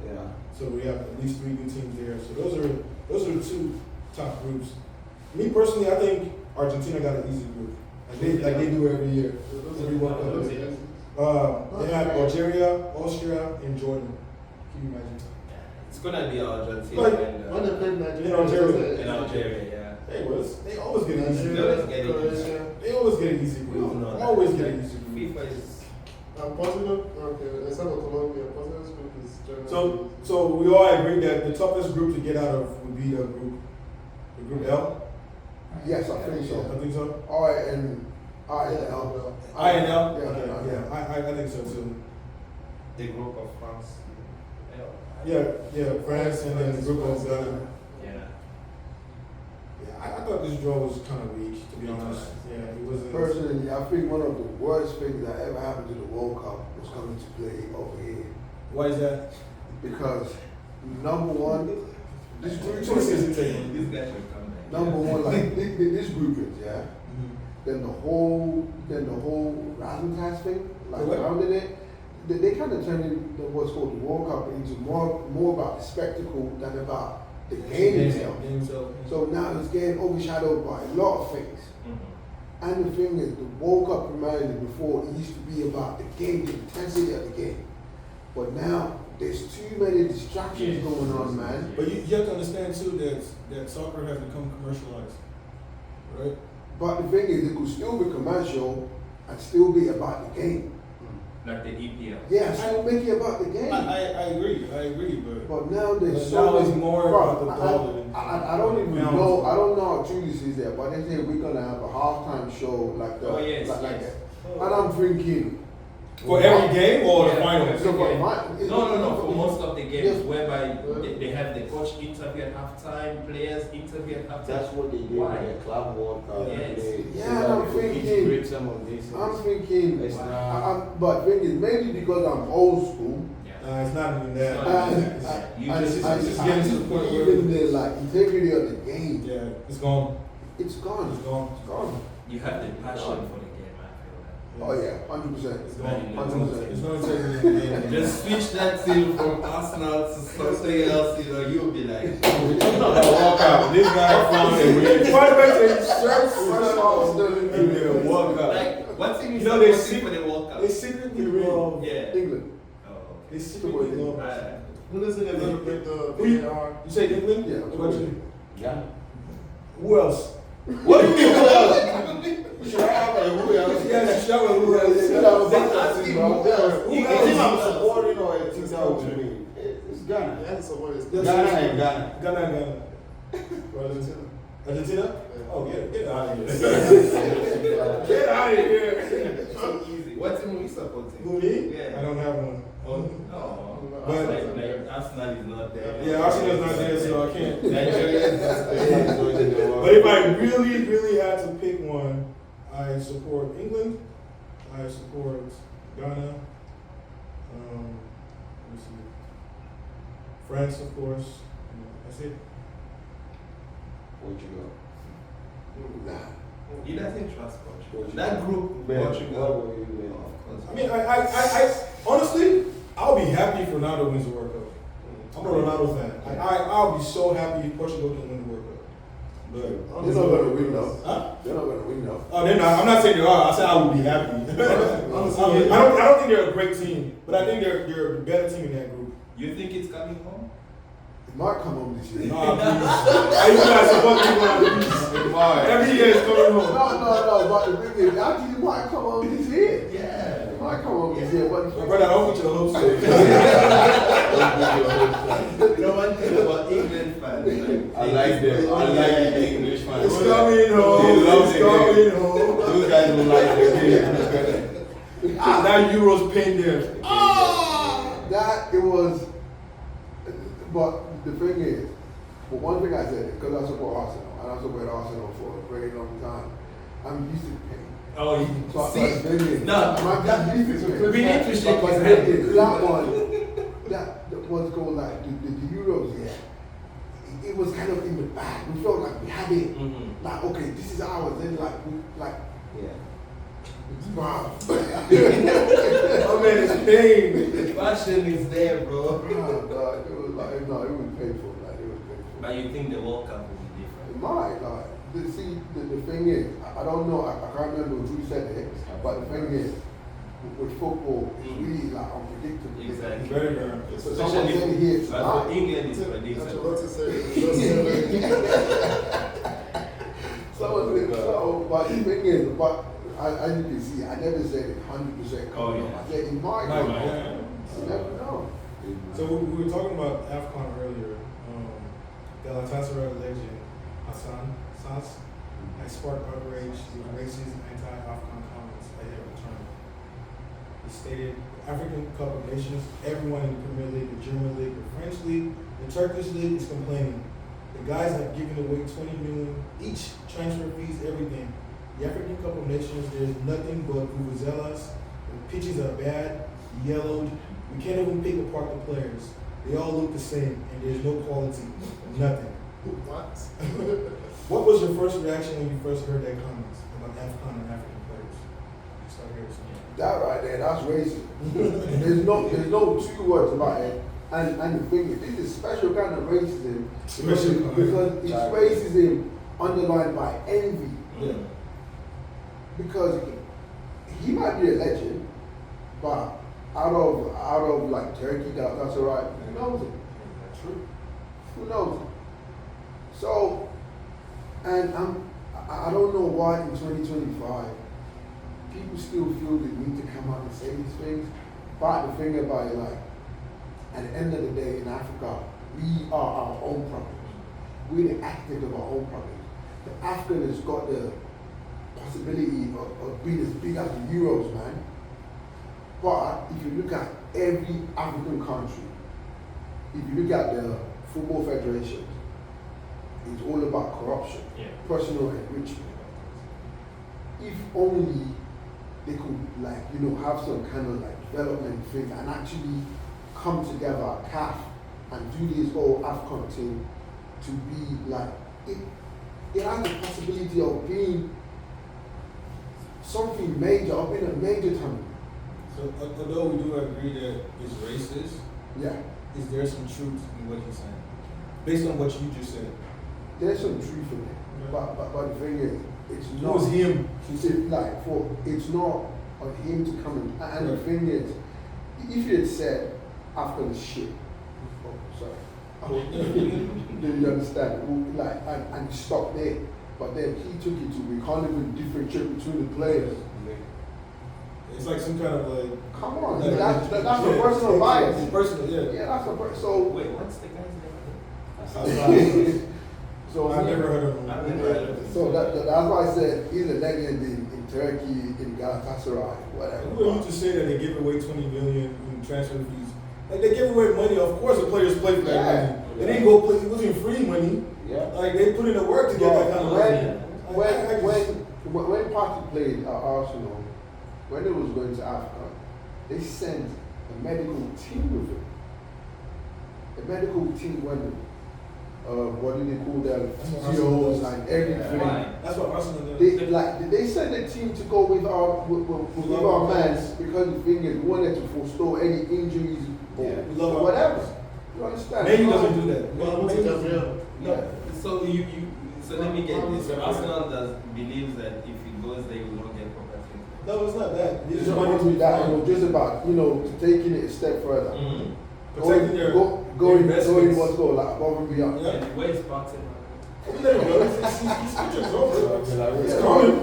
Yeah. So we have at least three good teams there. So those are the two top groups. Me personally, I think Argentina got an easy group. Like they do every year. Every World Cup. They have Algeria, Austria, and Jordan. Can you imagine? It's gonna be Argentina But When they played Nigeria, and Algeria, yeah. They always get an easy They group. always get it. Croatia. They always get an easy We group. all know that. Always get an easy group. FIFA is. Portugal, okay, except for Colombia, Portugal's group is Germany. So we all agree that the toughest group to get out of would be the group L. Yes, I think I so. think so. All right, and all right, Yeah, L. I and L. Yeah, Okay, yeah. yeah. I think so too. The group of France. Yeah, France and then the group of Ghana. Yeah. Yeah, I thought this draw was kind of weak, to be honest. Yeah, it wasn't. Personally, I think one of the worst things that ever happened to the World Cup was coming to play over here. Why is that? Because number one, this group This is is This guy should come back. number one, like this group is, yeah. Then the whole razzmatazz thing, like What? surrounding it, they kind of turned into what's called the World Cup into more about the spectacle than about the game itself. So now it's getting overshadowed by a lot of things. And the thing is, the World Cup primarily before it used to be about the game, the intensity of the game. But now there's too many distractions going on, man. But you have to understand too that soccer has become commercialized, right? But the thing is, it could still be commercial and still be about the game. Like the EPL. Yeah, still make it about the game. I agree, but But now there's But so now it's many- more Bro, about the ball than- I don't even Now- know. I don't know how true this is there, but they say we're gonna have a halftime show like the Oh, yes, like yes. that. And I'm thinking, for every game or the Yeah, final? for so every for game. my- No, for most of the games Yeah. whereby they have the coach interview at halftime, players interview at halftime. That's what they did Why? with the Club World Cup. Yes. Yeah, I'm thinking- integrate some of these things. I'm thinking, It's not. but thing is maybe because I'm old school. Yeah. It's not even that. It's not even And, that. You and, just- and, it's just and getting to the point where- even the like integrity of the game, Yeah, it's gone. it's gone. It's gone. It's gone. You have the passion for the game, I feel that. Oh yeah, 100%. It's gone. It's It's no integrity in the game. Just switch that team from Arsenal to something else, you'll be like, We're talking about World Cup. This guy found a way. Find back to his shirts. Yeah, World Cup. like, what team is You know, they supporting for the World Cup? They secretly love. Yeah. England. Oh, They secretly love. okay. Who doesn't they're gonna pick the Who you- VAR? You say England? Yeah. What about you? Yeah. Who else? What do you mean? Who else? Should I have a who else? Yes, shout out who else? Yeah, that was They my ask team, you bro. who else? Who You else? guys- Team I'm supporting or a team that would be? It's Ghana. Yeah, so what is Yes. Ghana and Ghana. Ghana. Argentina? Argentina? Yeah. Oh, get out of here. Get out of here. So easy. What team are we supporting? Who, me? Yeah. I don't have one. Oh, no. But- Like, us Arsenal is not there. Yeah, Arsenal's not there, so I can't. Nigeria is not there. But if I really had to pick one, I support England. I support Ghana. Let me see. France, of course. That's it. Portugal. Nah. He doesn't trust Portugal. Portugal. That group, Man, Portugal. what will you win? Of course. I mean, I honestly, I'll be happy if Ronaldo wins the World Cup. I'm a Ronaldo fan. I'll be so happy if Portugal can win the World Cup. But They're not going to win though. Huh? They're not going to win though. Oh, they're not. I'm not saying they are. I said I would be happy. I don't think they're a great team, but I think they're a better team in that group. You think it's coming home? It might come home this year. Nah, please. I used to support people on the beach. Every year it's coming home. No, but the thing is, actually, it might come home this year. Yeah. It might come home this year. But My brother, I don't put your hopes up. You know one thing about England fans? I like them. I like the English fans. It's coming home. They love It's the coming game. home. Those guys don't like the game. That Euros pinned them. that, it was, but the thing is, but one thing I said, because I support Arsenal, and I support Arsenal for a very long time, I'm used to pain. Oh, you So see? the thing is, No, I'm used to pain. we need to shake But his the thing hand. is, that one, that what's called like the Euros, yeah. It was kind of in the back. We felt like we had it. Mm-hmm. Like, okay, this is ours. Then like, Yeah. wow. Oh man, it's pain. The passion is there, bro. Oh God, it was like, no, it was painful. Like, it was painful. But you think the World Cup will be It different? might, like, the thing is, I don't know, I can't remember who said it, but the thing is, with football, it's really like unpredictable. Exactly. Very, very. So someone said here But for tonight. England, it's That's predictable. what to say. But the thing is, but as you can see, I never said it 100% Oh, coming yeah. up. I said it might Might, come might, up. yeah. You never know. So we were talking about AFCON earlier. Galatasaray legend Hassan Sans has sparked outrage with racist anti-AFCON comments ahead of the tournament. He stated, African Cup of Nations, everyone in the Premier League, the German League, the French League, the Turkish League is complaining. The guys have given away 20 million each, transfer fees, everything. The African Cup of Nations, there's nothing but vuvuzelas. The pitches are bad, yellowed. We can't even pick apart the players. They all look the same, and there's no quality, nothing. What? What was your first reaction when you first heard that comment about AFCON and African players? You start hearing something. That right there, that's racist. there's no two words about it. And the thing is, this is special kind of racism because it's racism underlined by envy. Yeah. Because he might be a legend, but out of like Turkey, that's all right. Who knows it? True. Who knows it? So, and I don't know why in 2025 people still feel the need to come out and say these things. But the thing about it, like, at the end of the day in Africa, we are our own problem. We're the architect of our own problem. The African has got the possibility of being as big as the Euros, man. But if you look at every African country, if you look at the football federations, it's all about corruption, personal enrichment. If only they could, like, you know, have some kind of like development thing and actually come together, CAF, and do this whole AFCON thing to be like, it has the possibility of being something major, of being a major tournament. So although we do agree that it's racist, Yeah, is there some truth in what he's saying? Based on what you just said. there's some truth in it, but the thing is, it's It not was him. it's not on him to come and the thing is, if you had said after the shit, oh sorry, then you understand, like and you stop there, but then he took it to we can't even differentiate between the players. It's like some kind of like. Come on, like- that's a personal bias. It's personal, yeah. Yeah, that's a so. Wait, what's the guy's name? So I've never heard of him. I've never heard of him. So that's why I said he's a legend in Turkey, in Galatasaray, whatever. Who are you to say that they give away 20 million in transfer fees Like they give away money. Of course, the players play for that Yeah. money. They didn't go play. It wasn't free money. Yeah. Like they put in the work to get that kind of money. When Party played at Arsenal, when it was going to Africa, they sent a medical team with him. A medical team went. What do they call them? CEOs and everything. That's what Arsenal did. They sent a team to go with our man because the thing is we wanted to forestall any injuries or whatever. You understand? Maybe doesn't do that. No. So so let me get this. So Arsenal believes that if he goes there, he will not get property. No, it's not that. It's not only that. It was just about taking it a step further. Mm-hmm. Protecting your going investments. what's called like above and beyond. Yeah. And where is Party? Let him go. He's future's over. It's coming.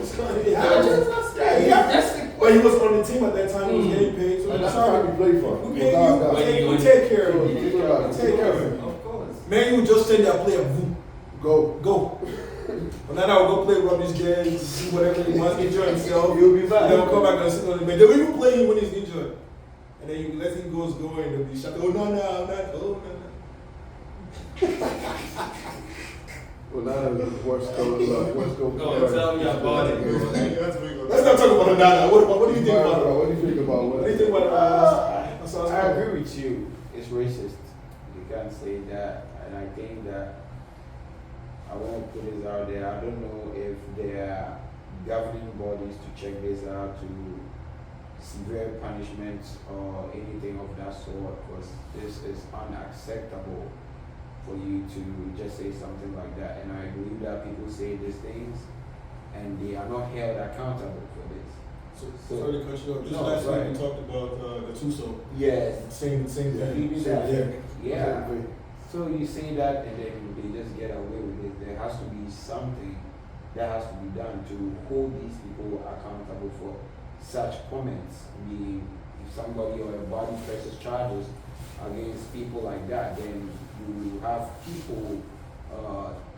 But he was on the team at that time. He was getting paid. So And that's how we play for. we pay you. We take care of him. Take care of him. Of course. Man, you just send that player, boom, Go. But now I will go play rubbish games, do whatever he wants, enjoy himself. You'll be back. Then he'll come back and sit on the bench. Then we will play him when he's injured. And then you let him go and they'll be shut. Oh no, I'm not. Oh no. Well, now what's going on? Go tell me about it. Let's not talk about Onana. What do you think about it? What do you think about What do you think about it? I agree with you. It's racist. You can't say that. And I think that I want to put this out there. I don't know if there are governing bodies to check this out, to severe punishments or anything of that sort, because this is unacceptable for you to just say something like that. And I believe that people say these things and they are not held accountable for this. Sorry to cut you off. Just No, last right. week we talked about Gattuso. Yes. Same thing. Even Same that. thing. Yeah. So you say that and then they just get away with it. There has to be something that has to be done to hold these people accountable for such comments. I mean, if somebody or a body presses charges against people like that, then you have people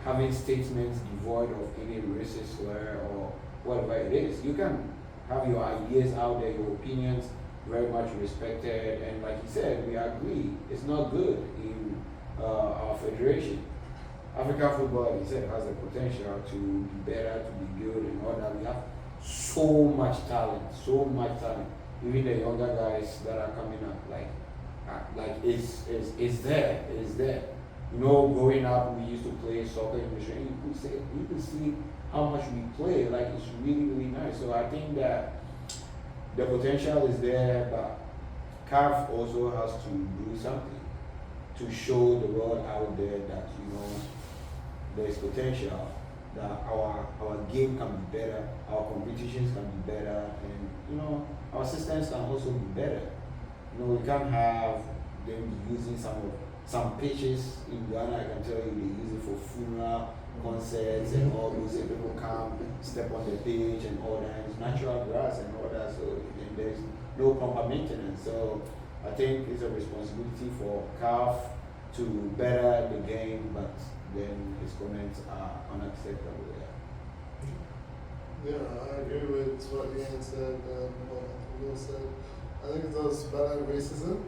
having statements devoid of any racist slur or whatever it is. You can have your ideas out there, your opinions very much respected, and like you said, we agree it's not good in our federation. African football, like you said, has the potential to be better, to be good, and all that. We have so much talent. Even the younger guys that are coming up, it's there. You know, growing up, we used to play soccer in the street. You could see how much we play. Like, it's really, really nice. So I think that the potential is there, but CAF also has to do something to show the world out there that, there is potential, that our game can be better, our competitions can be better, and our systems can also be better. We can't have them using some pitches in Ghana. I can tell you they use it for funeral concerts and all those, and people come step on the pitch and all that. It's natural grass and all that, so and there's no proper maintenance. So I think it's a responsibility for CAF to better the game, but then his comments are unacceptable. Yeah, I agree with what Ian said and what Will said. I think it does better racism.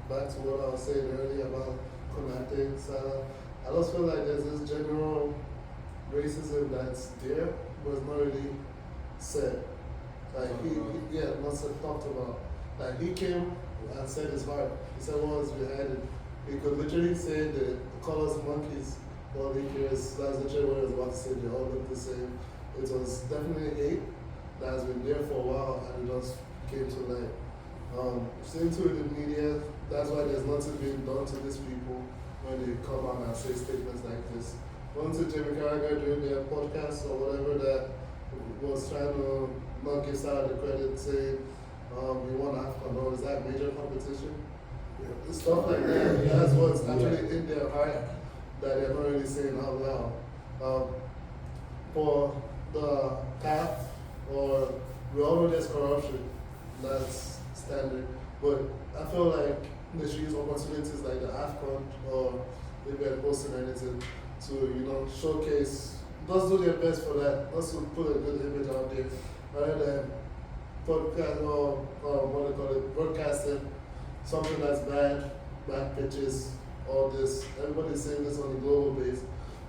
Back to what I was saying earlier about Konate, Salah. I just feel like there's this general racism that's there, but it's not really said. Like not said, talked about. Like he came and said his heart. He said what was behind it. He could literally say the colors of monkeys, all the ears. That's literally what he was about to say. They all look the same. It was definitely hate that has been there for a while, and it just came to light. Same to the media. That's why there's nothing being done to these people when they come out and say statements like this. One to Jimmy Carragher during their podcast or whatever that was trying to not give Salah the credit, saying we won AFCON. No, is that major competition? Yeah. Stuff like that. That's what's actually in their heart that they're not really saying out loud. For the CAF, or we all know there's corruption. That's standard. But I feel like they should use opportunities like the AFCON or maybe at hosting anything to, showcase, just do their best for that, just to put a good image out there, rather than podcast or what they call it, broadcasting something that's bad pitches, all this. Everybody's saying this on a global base,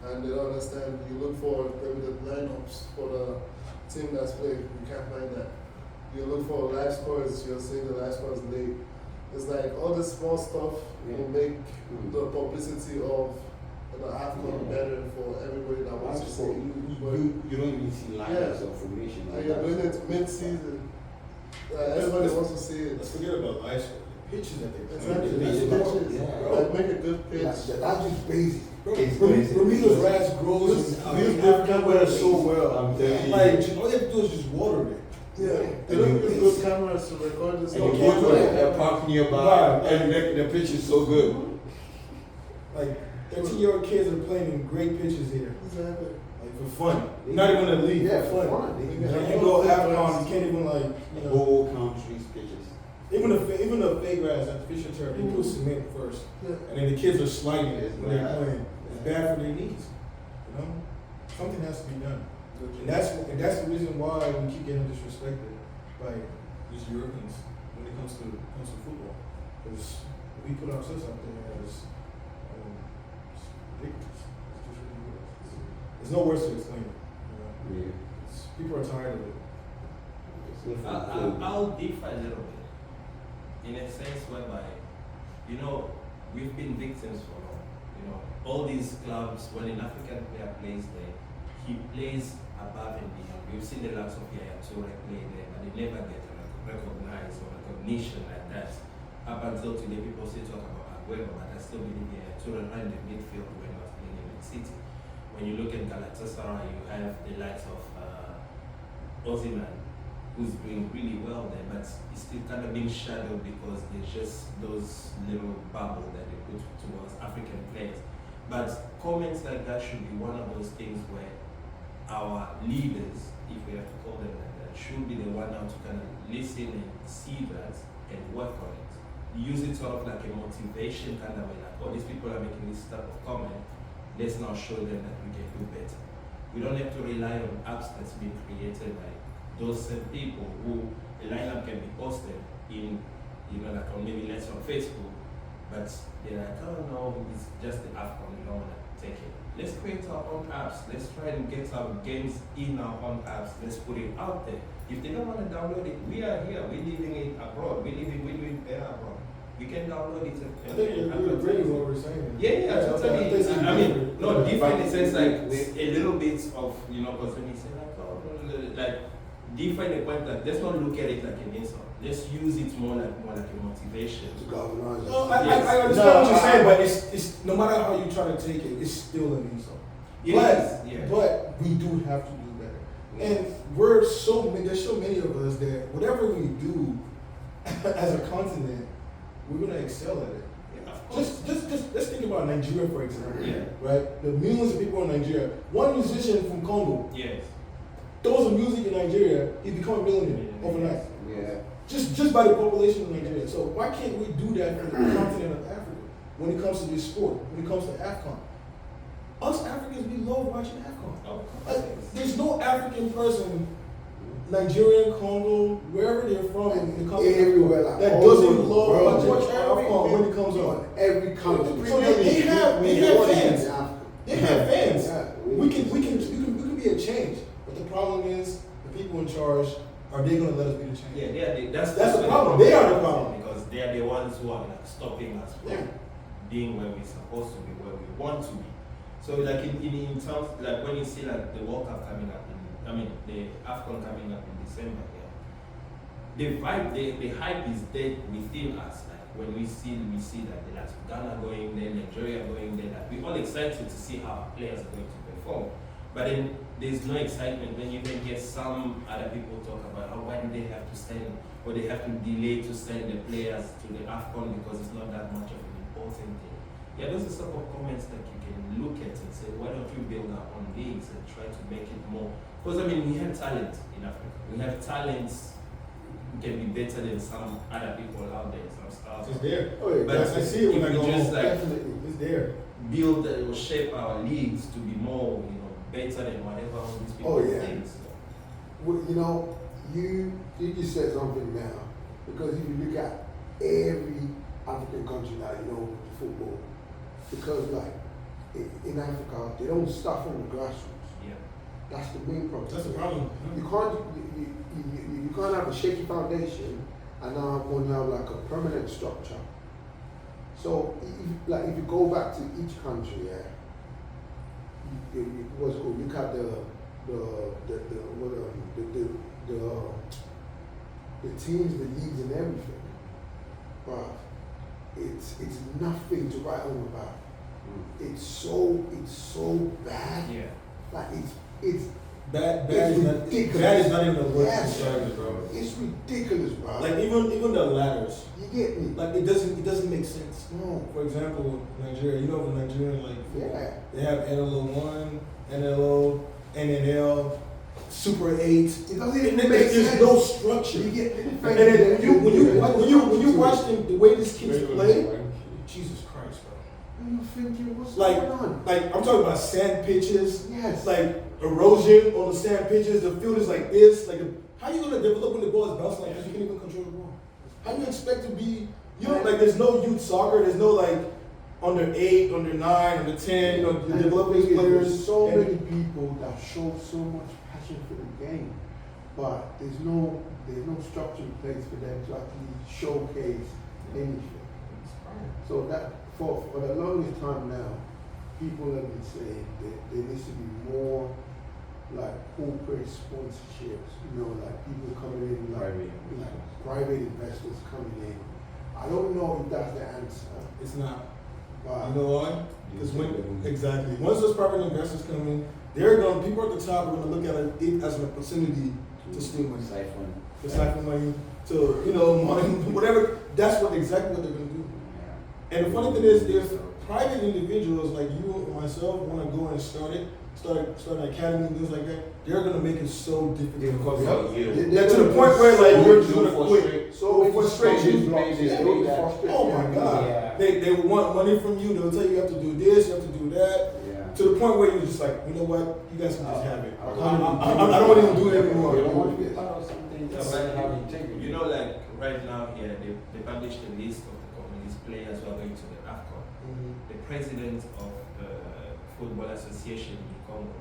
and they don't understand. You look for maybe the lineups for the team that's playing, you can't find that. You look for live scores, you're seeing the live scores late. It's like all this small stuff will make the publicity of the AFCON better for everybody that wants to see. You don't even see lineups or formation. And you're doing it mid-season. Everybody wants to see it. Let's forget about life. The pitches that they play. Exactly. The pitches. Like make a good pitch. That's just basic. Bermuda's grass grows. These cameras so well. I'm telling you. Like all you have to do is just water it. Yeah, they don't use good cameras to record this. And you go to a park nearby, and the pitch is so good. Like 13-year-old kids are playing in great pitches here. Exactly. Like for fun. Not even a league. Yeah, for for fun. fun. Like you go AFCON, you can't even like The whole country's pitches. even the fake grass at the Fisher Turf, they put cement first, Yeah. and then the kids are sliding it when they're Right. playing. It's bad for their knees. You know, something has to be done. And that's the reason why we keep getting disrespected by these Europeans when it comes to football. Because we put ourselves out there as it's ridiculous. It's just ridiculous. There's no words to explain it. You know? People are tired of it. I'll differ a little bit, in a sense whereby, you know, we've been victims for long. You know, all these clubs, when an African player plays there, he plays above and beyond. We've seen the likes of Yaya Toure play there, but they never get recognized or recognition like that. Up until today, people still talk about Aguero, but I still believe Yaya Toure ran the midfield when he was playing in Man City. When you look at Galatasaray, you have the likes of Osimhen, who's doing really well there, but he's still kind of being shadowed because there's just those little bubble that they put towards African players. But comments like that should be one of those things where our leaders, if we have to call them like that, should be the one now to kind of listen and see that and work on it. Use it sort of like a motivation kind of way, like, oh, these people are making this type of comment, let's now show them that we can do better. We don't have to rely on apps that's been created by those same people who a lineup can be posted in, you know, like on maybe less on Facebook, but they're like, oh no, it's just the AFCON, we don't want to take it. Let's create our own apps. Let's try and get our games in our own apps. Let's put it out there. If they don't want to download it, we are here. We're living it abroad. We're doing better abroad. We can download it. I think you're agreeing with what we're saying. Yeah, totally. I mean, no, different in the sense like a little bit of, you know, because when you say like, oh, like, define the point that let's not look at it like an insult. Let's use it more like a motivation. To galvanize. No, Yes. I understand what you're saying, but it's no matter how you try to take it, it's still an insult. But we do have to do better. And there's so many of us that whatever we do as a continent, we're gonna excel at it. Just let's think about Nigeria, for example. Yeah. Right? The millions of people in Nigeria. One musician from Congo Yes. throws a music in Nigeria, he become a millionaire overnight. Yeah. Just by the population of Nigeria. So why can't we do that for the continent of Africa when it comes to this sport, when it comes to AFCON? Us Africans, we love watching AFCON. Like, there's no African person, Nigerian, Congo, wherever they're from, in the country, Everywhere, like, that all doesn't over the love world. watch AFCON when it comes on. Every country. So they have fans. Yeah. They have fans. Yeah. We can be a change. But the problem is the people in charge, are they gonna let us be the change? Yeah, that's the problem. They are the problem. because they are the ones who are like stopping us from Yeah. being where we're supposed to be, where we want to be. So like in terms, like when you see like the World Cup coming up, the AFCON coming up in December, yeah, the vibe, the hype is dead within us. Like when we see that the likes of Ghana going there, Nigeria going there, like we're all excited to see how our players are going to perform. But then there's no excitement when you then hear some other people talk about how why do they have to send or they have to delay to send the players to the AFCON because it's not that much of an important thing. Yeah, those are some of comments that you can look at and say, why don't you build our own leagues and try to make it more? Because we have talent in Africa. We have talents who can be better than some other people out there, some stars. It's there. Oh, yeah. But I see it when if I we go just home. like Definitely. It's there. build or shape our leagues to be more, better than whatever all these people Oh, yeah. think. Well, you just said something now, because if you look at every African country like football, because like in Africa they don't start from the grassroots. Yeah. That's the main problem. That's the problem. You can't have a shaky foundation and now when you have like a permanent structure. So if you go back to each country, look at the teams, the leagues, and everything. But it's nothing to write home about. It's so bad. Yeah. Like it's Bad it's is not, ridiculous. bad is not even a word to Yes. describe it, bro. It's ridiculous, bro. Like even the ladders, you get me? like it doesn't make sense. No. For example, Nigeria, the Nigerian like Yeah. they have NLO 1, NLO, NNL, Super 8. It doesn't even make There's sense. no structure. You get the And then when you watch them, the way these kids play, Jesus Christ, bro. You thinking what's Like going on? I'm talking about sand pitches, Yes. like erosion on the sand pitches. The field is like this. Like how are you gonna develop when the ball is bouncing like this? You can't even control the ball. How do you expect to be? Like there's no youth soccer. There's no like under 8, under 9, under 10. You develop these players. There's so many people that show so much passion for the game, but there's no structure in place for them to actually showcase anything. So that for the longest time now, people have been saying that there needs to be more like corporate sponsorships. Like people coming in, like private investors coming in. I don't know if that's the answer. It's not. But You know why? Because once those private investors come in, people at the top are gonna look at it as an opportunity to steal money, to siphon money, to money, whatever. That's exactly what they're gonna do. And the funny thing is, if private individuals like you and myself want to go and start an academy and things like that, they're gonna make it so difficult. They're To the point where like you're just do gonna for quit. straight. So many Frustration blocks. pages, Yeah, all that. frustrated. Oh my God! Yeah. They will want money from you. They'll tell you have to do this, you have to do that. Yeah. To the point where you're just like, you know what? You guys can just have it. I I don't want to even do it anymore. You don't want to be part of something that might have integrity. Like right now here, they published a list of the companies players who are going to the AFCON. The president of the Football Association in Congo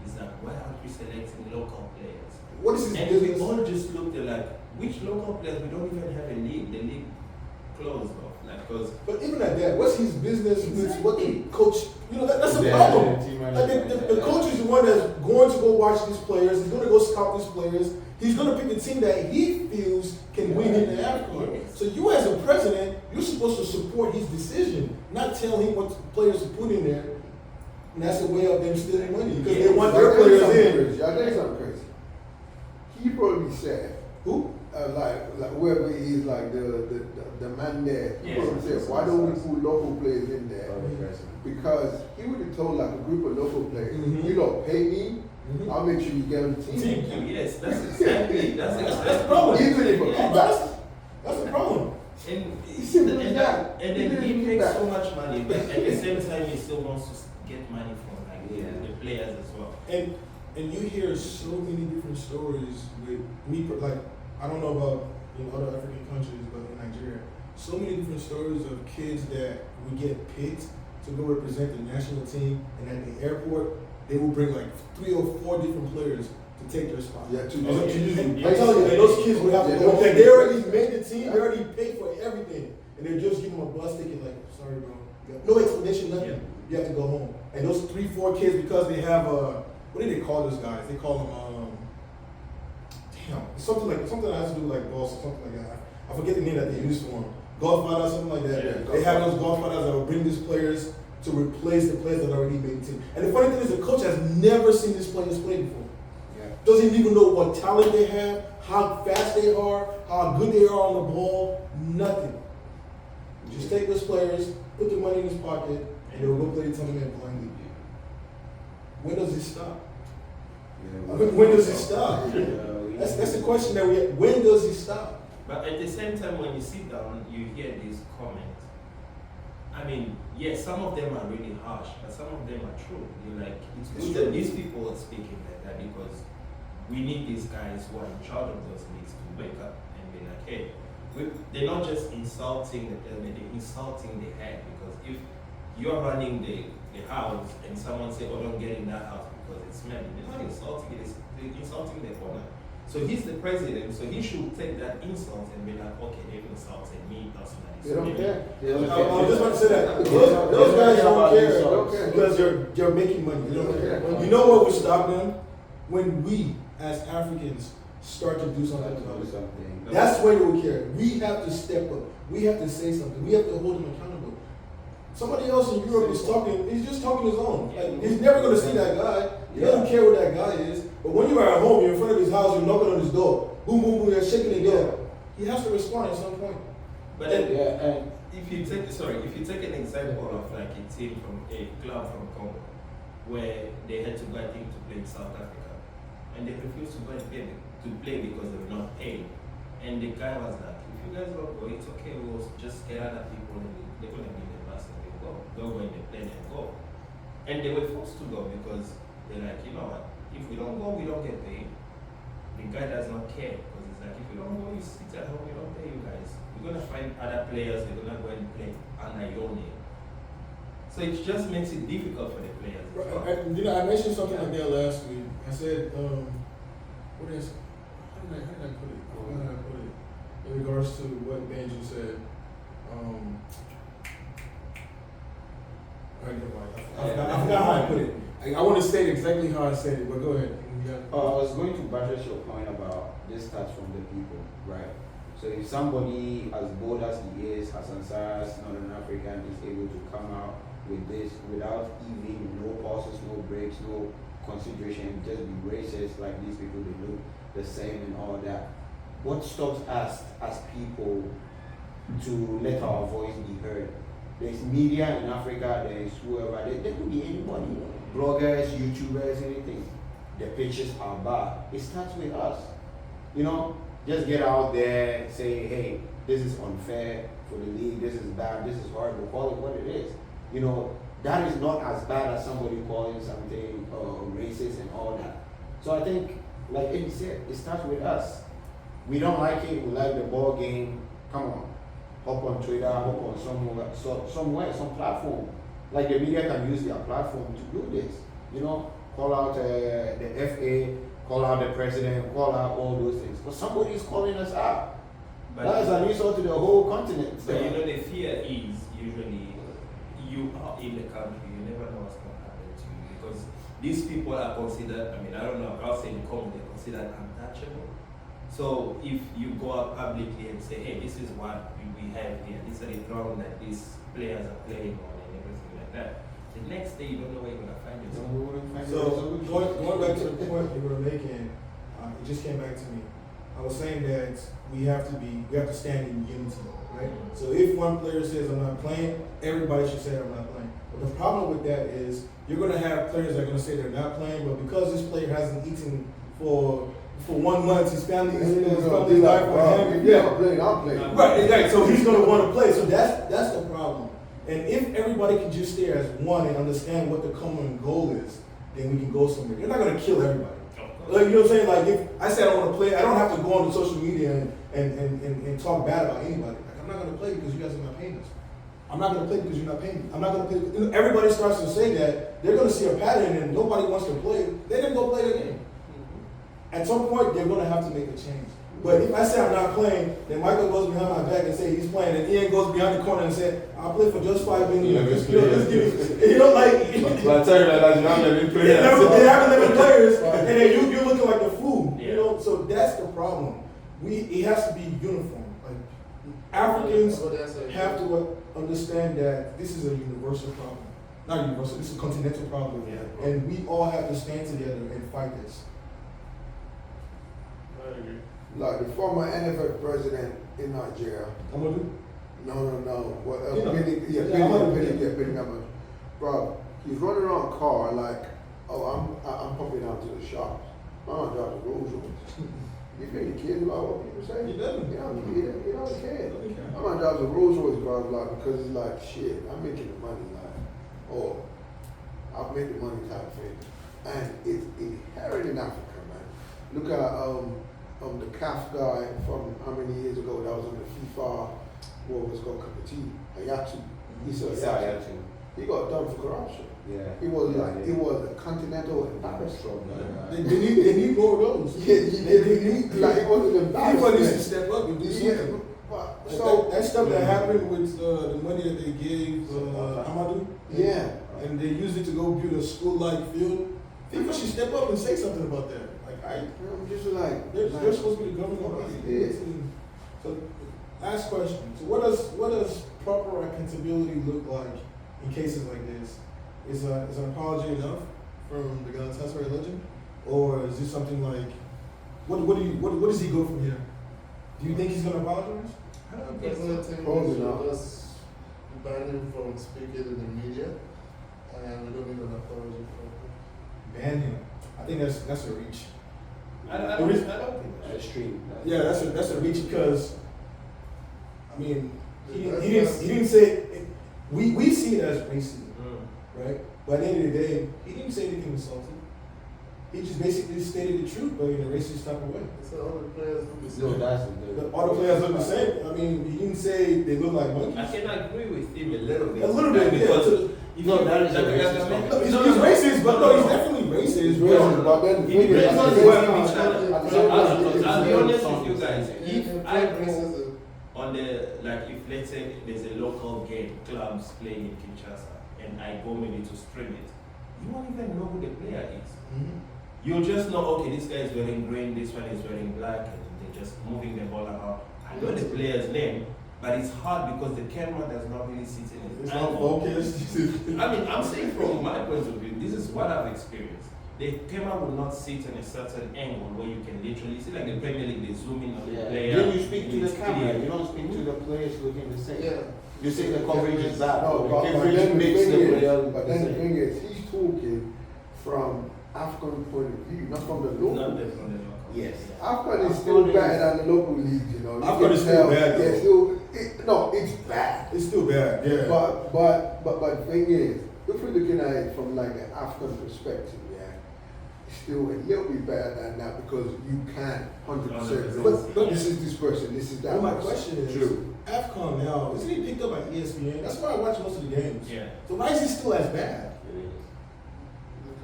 is like, why aren't we selecting local players? What is his And we business? all just looked at like, which local players? We don't even have a league. The league closed off. Like, because But even at that, what's his business with what the Exactly. coach? That's a Yeah, problem. the team Like management, the coach is the one that's going to go watch these players. He's going to go scout these players. He's going to pick the team that he feels can win in the AFCON. Yes. So you as a president, you're supposed to support his decision, not tell him what players to put in there. And that's a way of them stealing money because they want their players in. I'll tell you something crazy. He probably said, Who? like whoever he is, like the man there, he Yes. probably said, why don't we put local players in there? Because he would have told like a group of local players, Mhm. you don't pay me, Mhm. I'll make sure you get on the team. thank you. Yes, that's exactly. That's the problem. Even if it comes back. That's the problem. And Simple as that. and Even then if he you makes back. so much money, but at the same time he still wants to get money from like the players as well. And you hear so many different stories with me. Like I don't know about in other African countries, but in Nigeria, so many different stories of kids that we get picked to go represent the national team, and at the airport they will bring like 3 or 4 different players to take their spot. Yeah, to I'm use telling you, those kids will have to Yeah, go. those Like kids- they already made the team, they already paid for everything, and they just give them a bus ticket. Like, sorry, bro, no explanation, nothing. Yeah. You have to go home. And those 3, 4 kids, because they have what do they call those guys? They call them something that has to do with like golf or something like that. I forget the name that they use for them. Golf fighters, something like that. Yeah, They have those golf fighters that will bring these players to replace the players that already made the team. And the funny thing is, the coach has never seen these players play before. Doesn't even know what talent they have, how fast they are, how good they are on the ball, nothing. Just take those players, put the money in his pocket, and they'll go play the tournament blindly. When does it stop? When does it stop? That's the question that we have. When does it stop? But at the same time, when you sit down, you hear these comments. I mean, yes, some of them are really harsh, but some of them are true. You're like, it's good that these people are speaking like that because we need these guys who are in charge of those leagues to wake up and be like, hey, they're not just insulting the player, they're insulting the head, because if you're running the house and someone say, oh, don't get in that house because it's smelly, they're not insulting it, they're insulting the owner. So he's the president, so he should take that insult and be like, okay, they've insulted me personally. They don't care. I was just about to say that. Those guys don't care because you're making money. They don't care. You know what would stop them? When we, as Africans, start to do something about it. That's when they will care. We have to step up. We have to say something. We have to hold them accountable. Somebody else in Europe is talking, he's just talking his own. Like, he's never going to see that guy. He doesn't care what that guy is. But when you are at home, you're in front of his house, you're knocking on his door. Boom, boom, boom, you're shaking the door. He has to respond at some point. But then, if you take an example of like a team from a club from Congo, where they had to go, I think, to play in South Africa, and they refused to go and play because they were not paid. And the guy was like, if you guys don't go, it's okay, we'll just get other people and they're going to be the bus and they go. Go when they play and go. And they were forced to go because they're like, you know what, if we don't go, we don't get paid. The guy does not care because it's like, if you don't go, you sit at home, we don't pay you guys. We're going to find other players, they're going to go and play under your name. So it just makes it difficult for the players. I mentioned something like that last week. I said, how did I put it? In regards to what Benji said, I forgot how I put it. I want to say exactly how I said it, but go ahead. I was going to buttress your point about this starts from the people, right? So if somebody as bold as he is, Hassan Saras, Northern African, is able to come out with this without even no pauses, no breaks, no consideration, just be racist like these people, they look the same and all that. What stops us as people to let our voice be heard? There's media in Africa, there's whoever, there could be anybody, bloggers, YouTubers, anything. The pictures are bad. It starts with us. You know, just get out there, say, hey, this is unfair for the league, this is bad, this is horrible, call it what it is. You know, that is not as bad as somebody calling something racist and all that. So I think, like Eddie said, it starts with us. We don't like it, we like the ball game, come on. Hop on Twitter, hop on somewhere, some platform. Like the media can use their platform to do this. You know, call out the FA, call out the president, call out all those things. But somebody is calling us out. But that is an insult to the whole continent. But you know, the fear is usually you are in the country, you never know what's going to happen to you. Because these people are considered, I don't know, I'll say in common, they're considered untouchable. So if you go out publicly and say, hey, this is what we have here, these are the ground that these players are playing on and everything like that, the next day you don't know where you're going to find yourself. So going back to the point you were making, it just came back to me. I was saying that we have to stand in unity, right? So if one player says I'm not playing, everybody should say I'm not playing. But the problem with that is you're going to have players that are going to say they're not playing, but because this player hasn't eaten for 1 month, his family died for him. Yeah, I'm playing. Right. So he's going to want to play. So that's the problem. And if everybody can just stay as one and understand what the common goal is, then we can go somewhere. You're not going to kill everybody. Like, you know what I'm saying? Like, if I say I don't want to play, I don't have to go on the social media and talk bad about anybody. Like, I'm not going to play because you guys are not paying us. I'm not going to play because you're not paying me. I'm not going to play. You know, everybody starts to say that, they're going to see a pattern and nobody wants to play. They're going to go play the game. At some point, they're going to have to make a change. But if I say I'm not playing, then Michael goes behind my back and say he's playing, and Ian goes behind the corner and say, I'll play for just 5 minutes. Just give me, like. But I tell you that you have 11 players. They have 11 players, and then you're looking like the fool. You know, so that's the problem. It has to be uniform. Like, Africans have to understand that this is a universal problem. Not universal, this is a continental problem. Yeah. And we all have to stand together and fight this. I agree. Like the former NFL president in Nigeria. Amadou? No. What? Billy. Bro, he's running around a car like, oh, I'm pumping out to the shops. My man drives a Rolls Royce. You think he cares about what people say? He doesn't. He don't care. My man drives a Rolls Royce, bro, like, because it's like, shit, I'm making the money, like, or I'll make the money type thing. And it's inherent in Africa, man. Look at the CAF guy from how many years ago that was on the FIFA what was called Kapati, Ayatu. Isa Ayatu. He got done for corruption. Yeah. It was a continental embarrassment. They need more of those. Yeah, they need like it wasn't embarrassment. Everybody needs to step up and do something. But, So that stuff that happened with the money that they gave Amadou, yeah. and they used it to go build a school-like field. FIFA should step up and say something about that. Like I'm just like they're supposed to be the government body. Yeah. So, last question. So, what does proper accountability look like in cases like this? Is an apology enough from the Galatasaray legend, or is this something like what does he go from here? Do you think he's going to apologize? I personally think we should just ban him from speaking in the media, and we don't need an apology from him. Ban him. I think that's a reach. I don't think that's Extreme. Yeah, that's a reach because I mean he didn't say it, we see it as racism, right? But at the end of the day, he didn't say anything insulting. He just basically stated the truth, but in a racist type of way. So all the players look the same. No, that's All the players look the same. I mean, he didn't say they look like monkeys. I can agree with him a little bit. A little bit, because yeah. No, that is a No, racist he's racist, but no, he's definitely racist. He's racist, but then He depends on the where same we time- channel. at the same time, I'll be it's- honest with you guys. If I go racism. on the, like if let's say there's a local game, clubs playing in Kinshasa, and I go maybe to stream it, you won't even know who the player is. You'll just know, okay, this guy is wearing green, this one is wearing black, and they're just moving the ball around. I know the player's name, but it's hard because the camera does not really sit in it. It's not focused. I mean, I'm saying from my point of view, this is what I've experienced. The camera will not sit in a certain angle where you can literally see, like the Premier League, they zoom in on the player. Then you speak to and the it's camera. clear. You don't speak to the players looking the same. Yeah. You say the coverage is bad. No, The but coverage then the makes thing the is, player but the then the same. thing is, he's talking from African point of view, not from the local. Not the from the local. Yes. Afghan is still better than the local leagues, you know. You Afghan can is still tell- bad, though. Yeah, it's bad. It's still bad, yeah. But the thing is, if we're looking at it from like an African perspective, yeah, it's still a little bit better than that because you can 100%. But- This is this person, this is that. Well, my person. question is, True. AFCON now, isn't he picked up by ESPN? That's why I watch most of the games. Yeah. So why is he still as bad?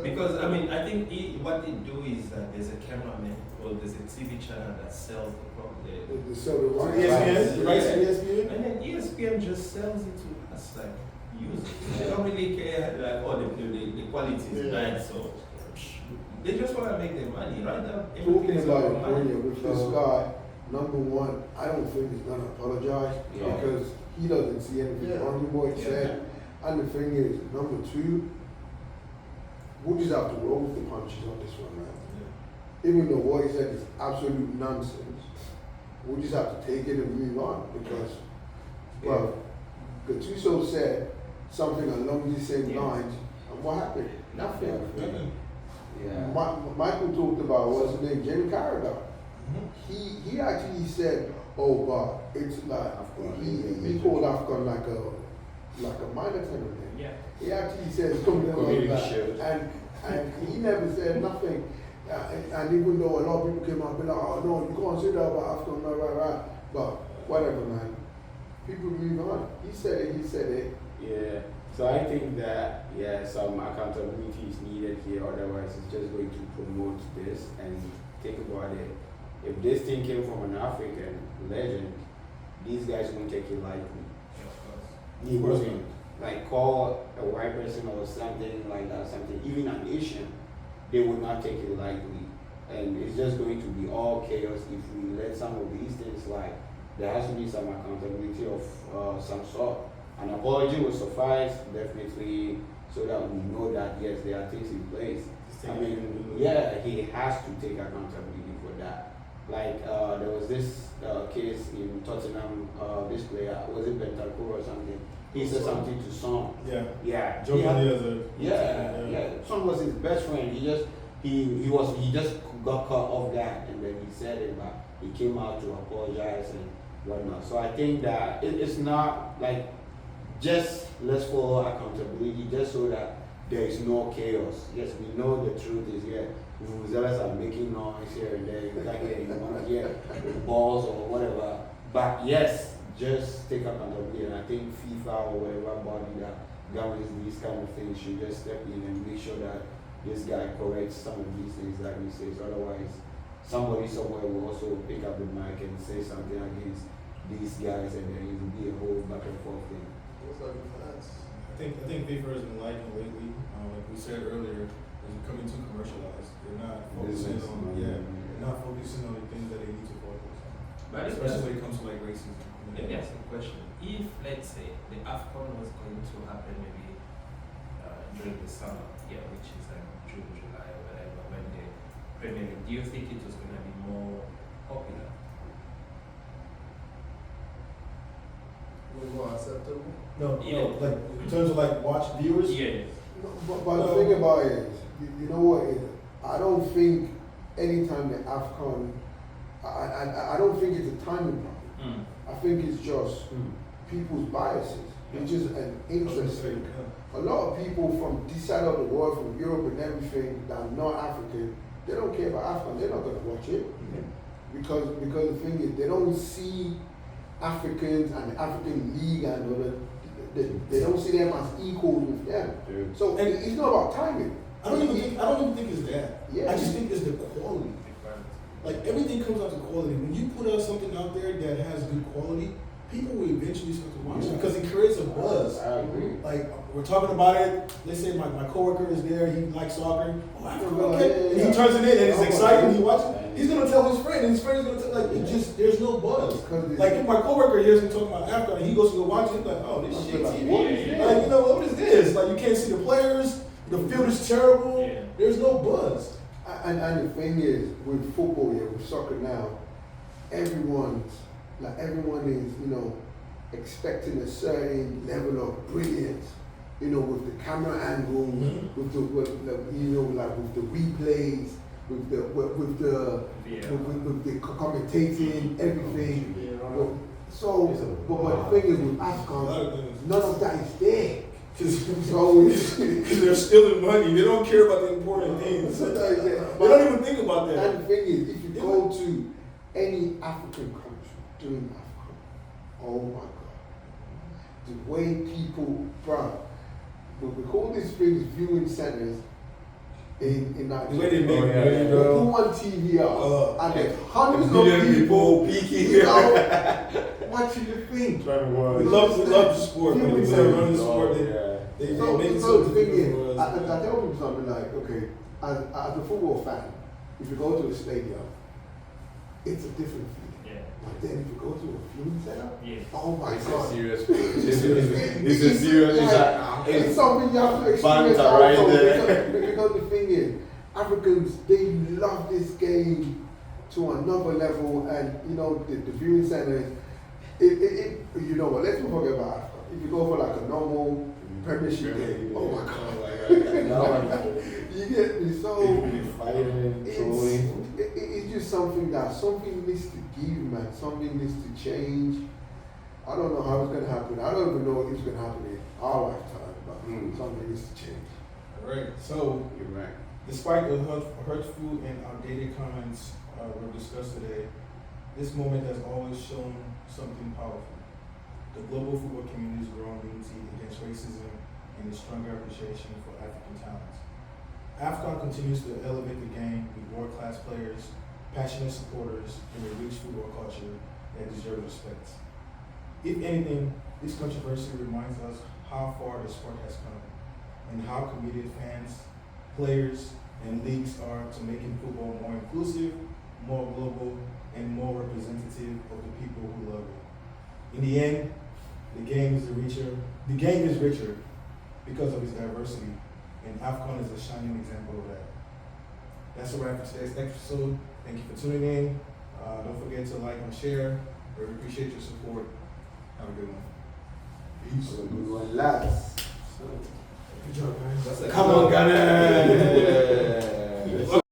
Because I mean, I think what they do is that there's a cameraman or there's a TV channel that sells the The silver So rights. ESPN, right? ESPN. and then ESPN just sells it to us like users. They don't really care like the quality is Yeah. bad, so they just want to make their money, right? Now everything Talking is about about money. Korea with this guy, number one, I don't think he's gonna apologize Yeah. because he doesn't see anything Yeah. wrong with what he said. And the thing is, number two, we'll just have to roll with the punches on this one, man. Even though what he said is absolute nonsense, we'll just have to take it and move on because, well, Gattuso said something along these same Yeah. lines, and what happened? Nothing. Nothing. Yeah. Michael talked about what's his name, Jimmy Carragher. He actually said, "Oh, but it's like he called Afghan like a minor tenor." Yeah. He actually said something Community like that, shield. and he never said nothing. And even though a lot of people came out and be like, "Oh no, you can't say that about Afghan," right. But whatever, man. People move on. He said it. He said it. Yeah. So I think that some accountability is needed here. Otherwise, it's just going to promote this. And think about it. If this thing came from an African legend, these guys won't take it lightly. He wasn't like call a white person or something like that. Something even an Asian, they would not take it lightly. And it's just going to be all chaos if we let some of these things slide. There has to be some accountability of some sort. An apology will suffice, definitely, so that we know that yes, there are things in place. I mean, yeah, he has to take accountability for that. Like there was this case in Tottenham, this player, was it Bentancur or something? He said something to Son. Yeah. Yeah. Joe Mandia's Yeah. Son was his best friend. He just got caught off guard, and then he said it, but he came out to apologize and whatnot. So I think that it's not like just let's follow accountability, just so that there is no chaos. Yes, we know the truth is here. Vuvuzelas are making noise here and there. You can't hear, you want to hear balls or whatever. But yes, just take accountability. And I think FIFA or whatever body that governs these kind of things should just step in and make sure that this guy corrects some of these things that he says. Otherwise, somebody somewhere will also pick up the mic and say something against these guys, and then it will be a whole back and forth thing. Those are the facts. I think FIFA has been liking lately. Like we said earlier, is becoming too commercialized. They're not focusing on they're not focusing on the things that they need to focus on. But Especially when it comes to like racism. let me ask you a question. If, let's say, the AFCON was going to happen maybe during the summer, which is like June, July, or whatever, when the Premier League, do you think it was going to be more popular? Was more acceptable. No, Yeah. like in terms of like watch viewers. Yes. But the thing about it is, you know what? I don't think anytime the AFCON, I don't think it's a timing problem. I think it's just people's biases. It's just an interest thing. A lot of people from this side of the world, from Europe and everything, that are not African, they don't care about AFCON. They're not going to watch it because the thing is, they don't see Africans and the African League and all that. They don't see them as equals with them. Dude. So and it's not about timing. I don't even think it's that. Yeah. I just think it's the quality. Like everything comes out to quality. When you put out something out there that has good quality, people will eventually start to watch it because it creates a buzz. I agree. Like we're talking about it. Let's say my coworker is there. He likes soccer. Oh, I forgot. Yeah, And yeah. he turns it in, and it's Oh, exciting. yeah. He watches. He's gonna tell his friend, and his friend is gonna tell. Like it just there's no buzz. Because Like if my coworker hears me talking about Africa, and he goes to go watch it, he's like, oh, this I shit feel like, TV. what is this? Like, you know, what is this? Like, you can't see the players, the field is terrible, Yeah. there's no buzz. And the thing is, with football, with soccer now, everyone is, expecting a certain level of brilliance, with the camera angle, with the replays, with the commentating, everything. But the thing is with AFCON, none of that is there. Because they're stealing money. They don't care about the important things. They don't even think about that. And the thing is, if you go to any African country during AFCON, oh my God, the way people, we call these things viewing centers in Nigeria. The way they make They money, put bro. one TV up, and there's hundreds Million of people peeking. watching the thing. We love the sport. Yeah, When we they say run the sport, they make it So so the thing is, difficult I for us. tell people something like, okay, as a football fan, if you go to a stadium, it's a different feeling. Yeah. But then if you go to a viewing center, Yes. oh my It's a God. serious. It's something you have to experience. Banter right also, there. because the thing is, Africans, they love this game to another level, and the viewing centers. You know what? Let's not forget about Africa. If you go for like a normal Premiership game, oh my God, you get me. So it's just something needs to give, man. Something needs to change. I don't know how it's gonna happen. I don't even know if it's gonna happen in our lifetime, but something needs to change. All right. So, You're right. despite the hurtful and outdated comments were discussed today, this moment has always shown something powerful. The global football community's growing unity against racism and a stronger appreciation for African talents. AFCON continues to elevate the game with world-class players, passionate supporters, and a rich football culture that deserves respect. If anything, this controversy reminds us how far the sport has come and how committed fans, players, and leagues are to making football more inclusive, more global, and more representative of the people who love it. In the end, the game is richer because of its diversity, and AFCON is a shining example of that. That's a wrap for today's episode. Thank you for tuning in. Don't forget to like and share. We appreciate your support. Have a good one. Peace. Good one, lads. Good job, guys. Come on, Ghana.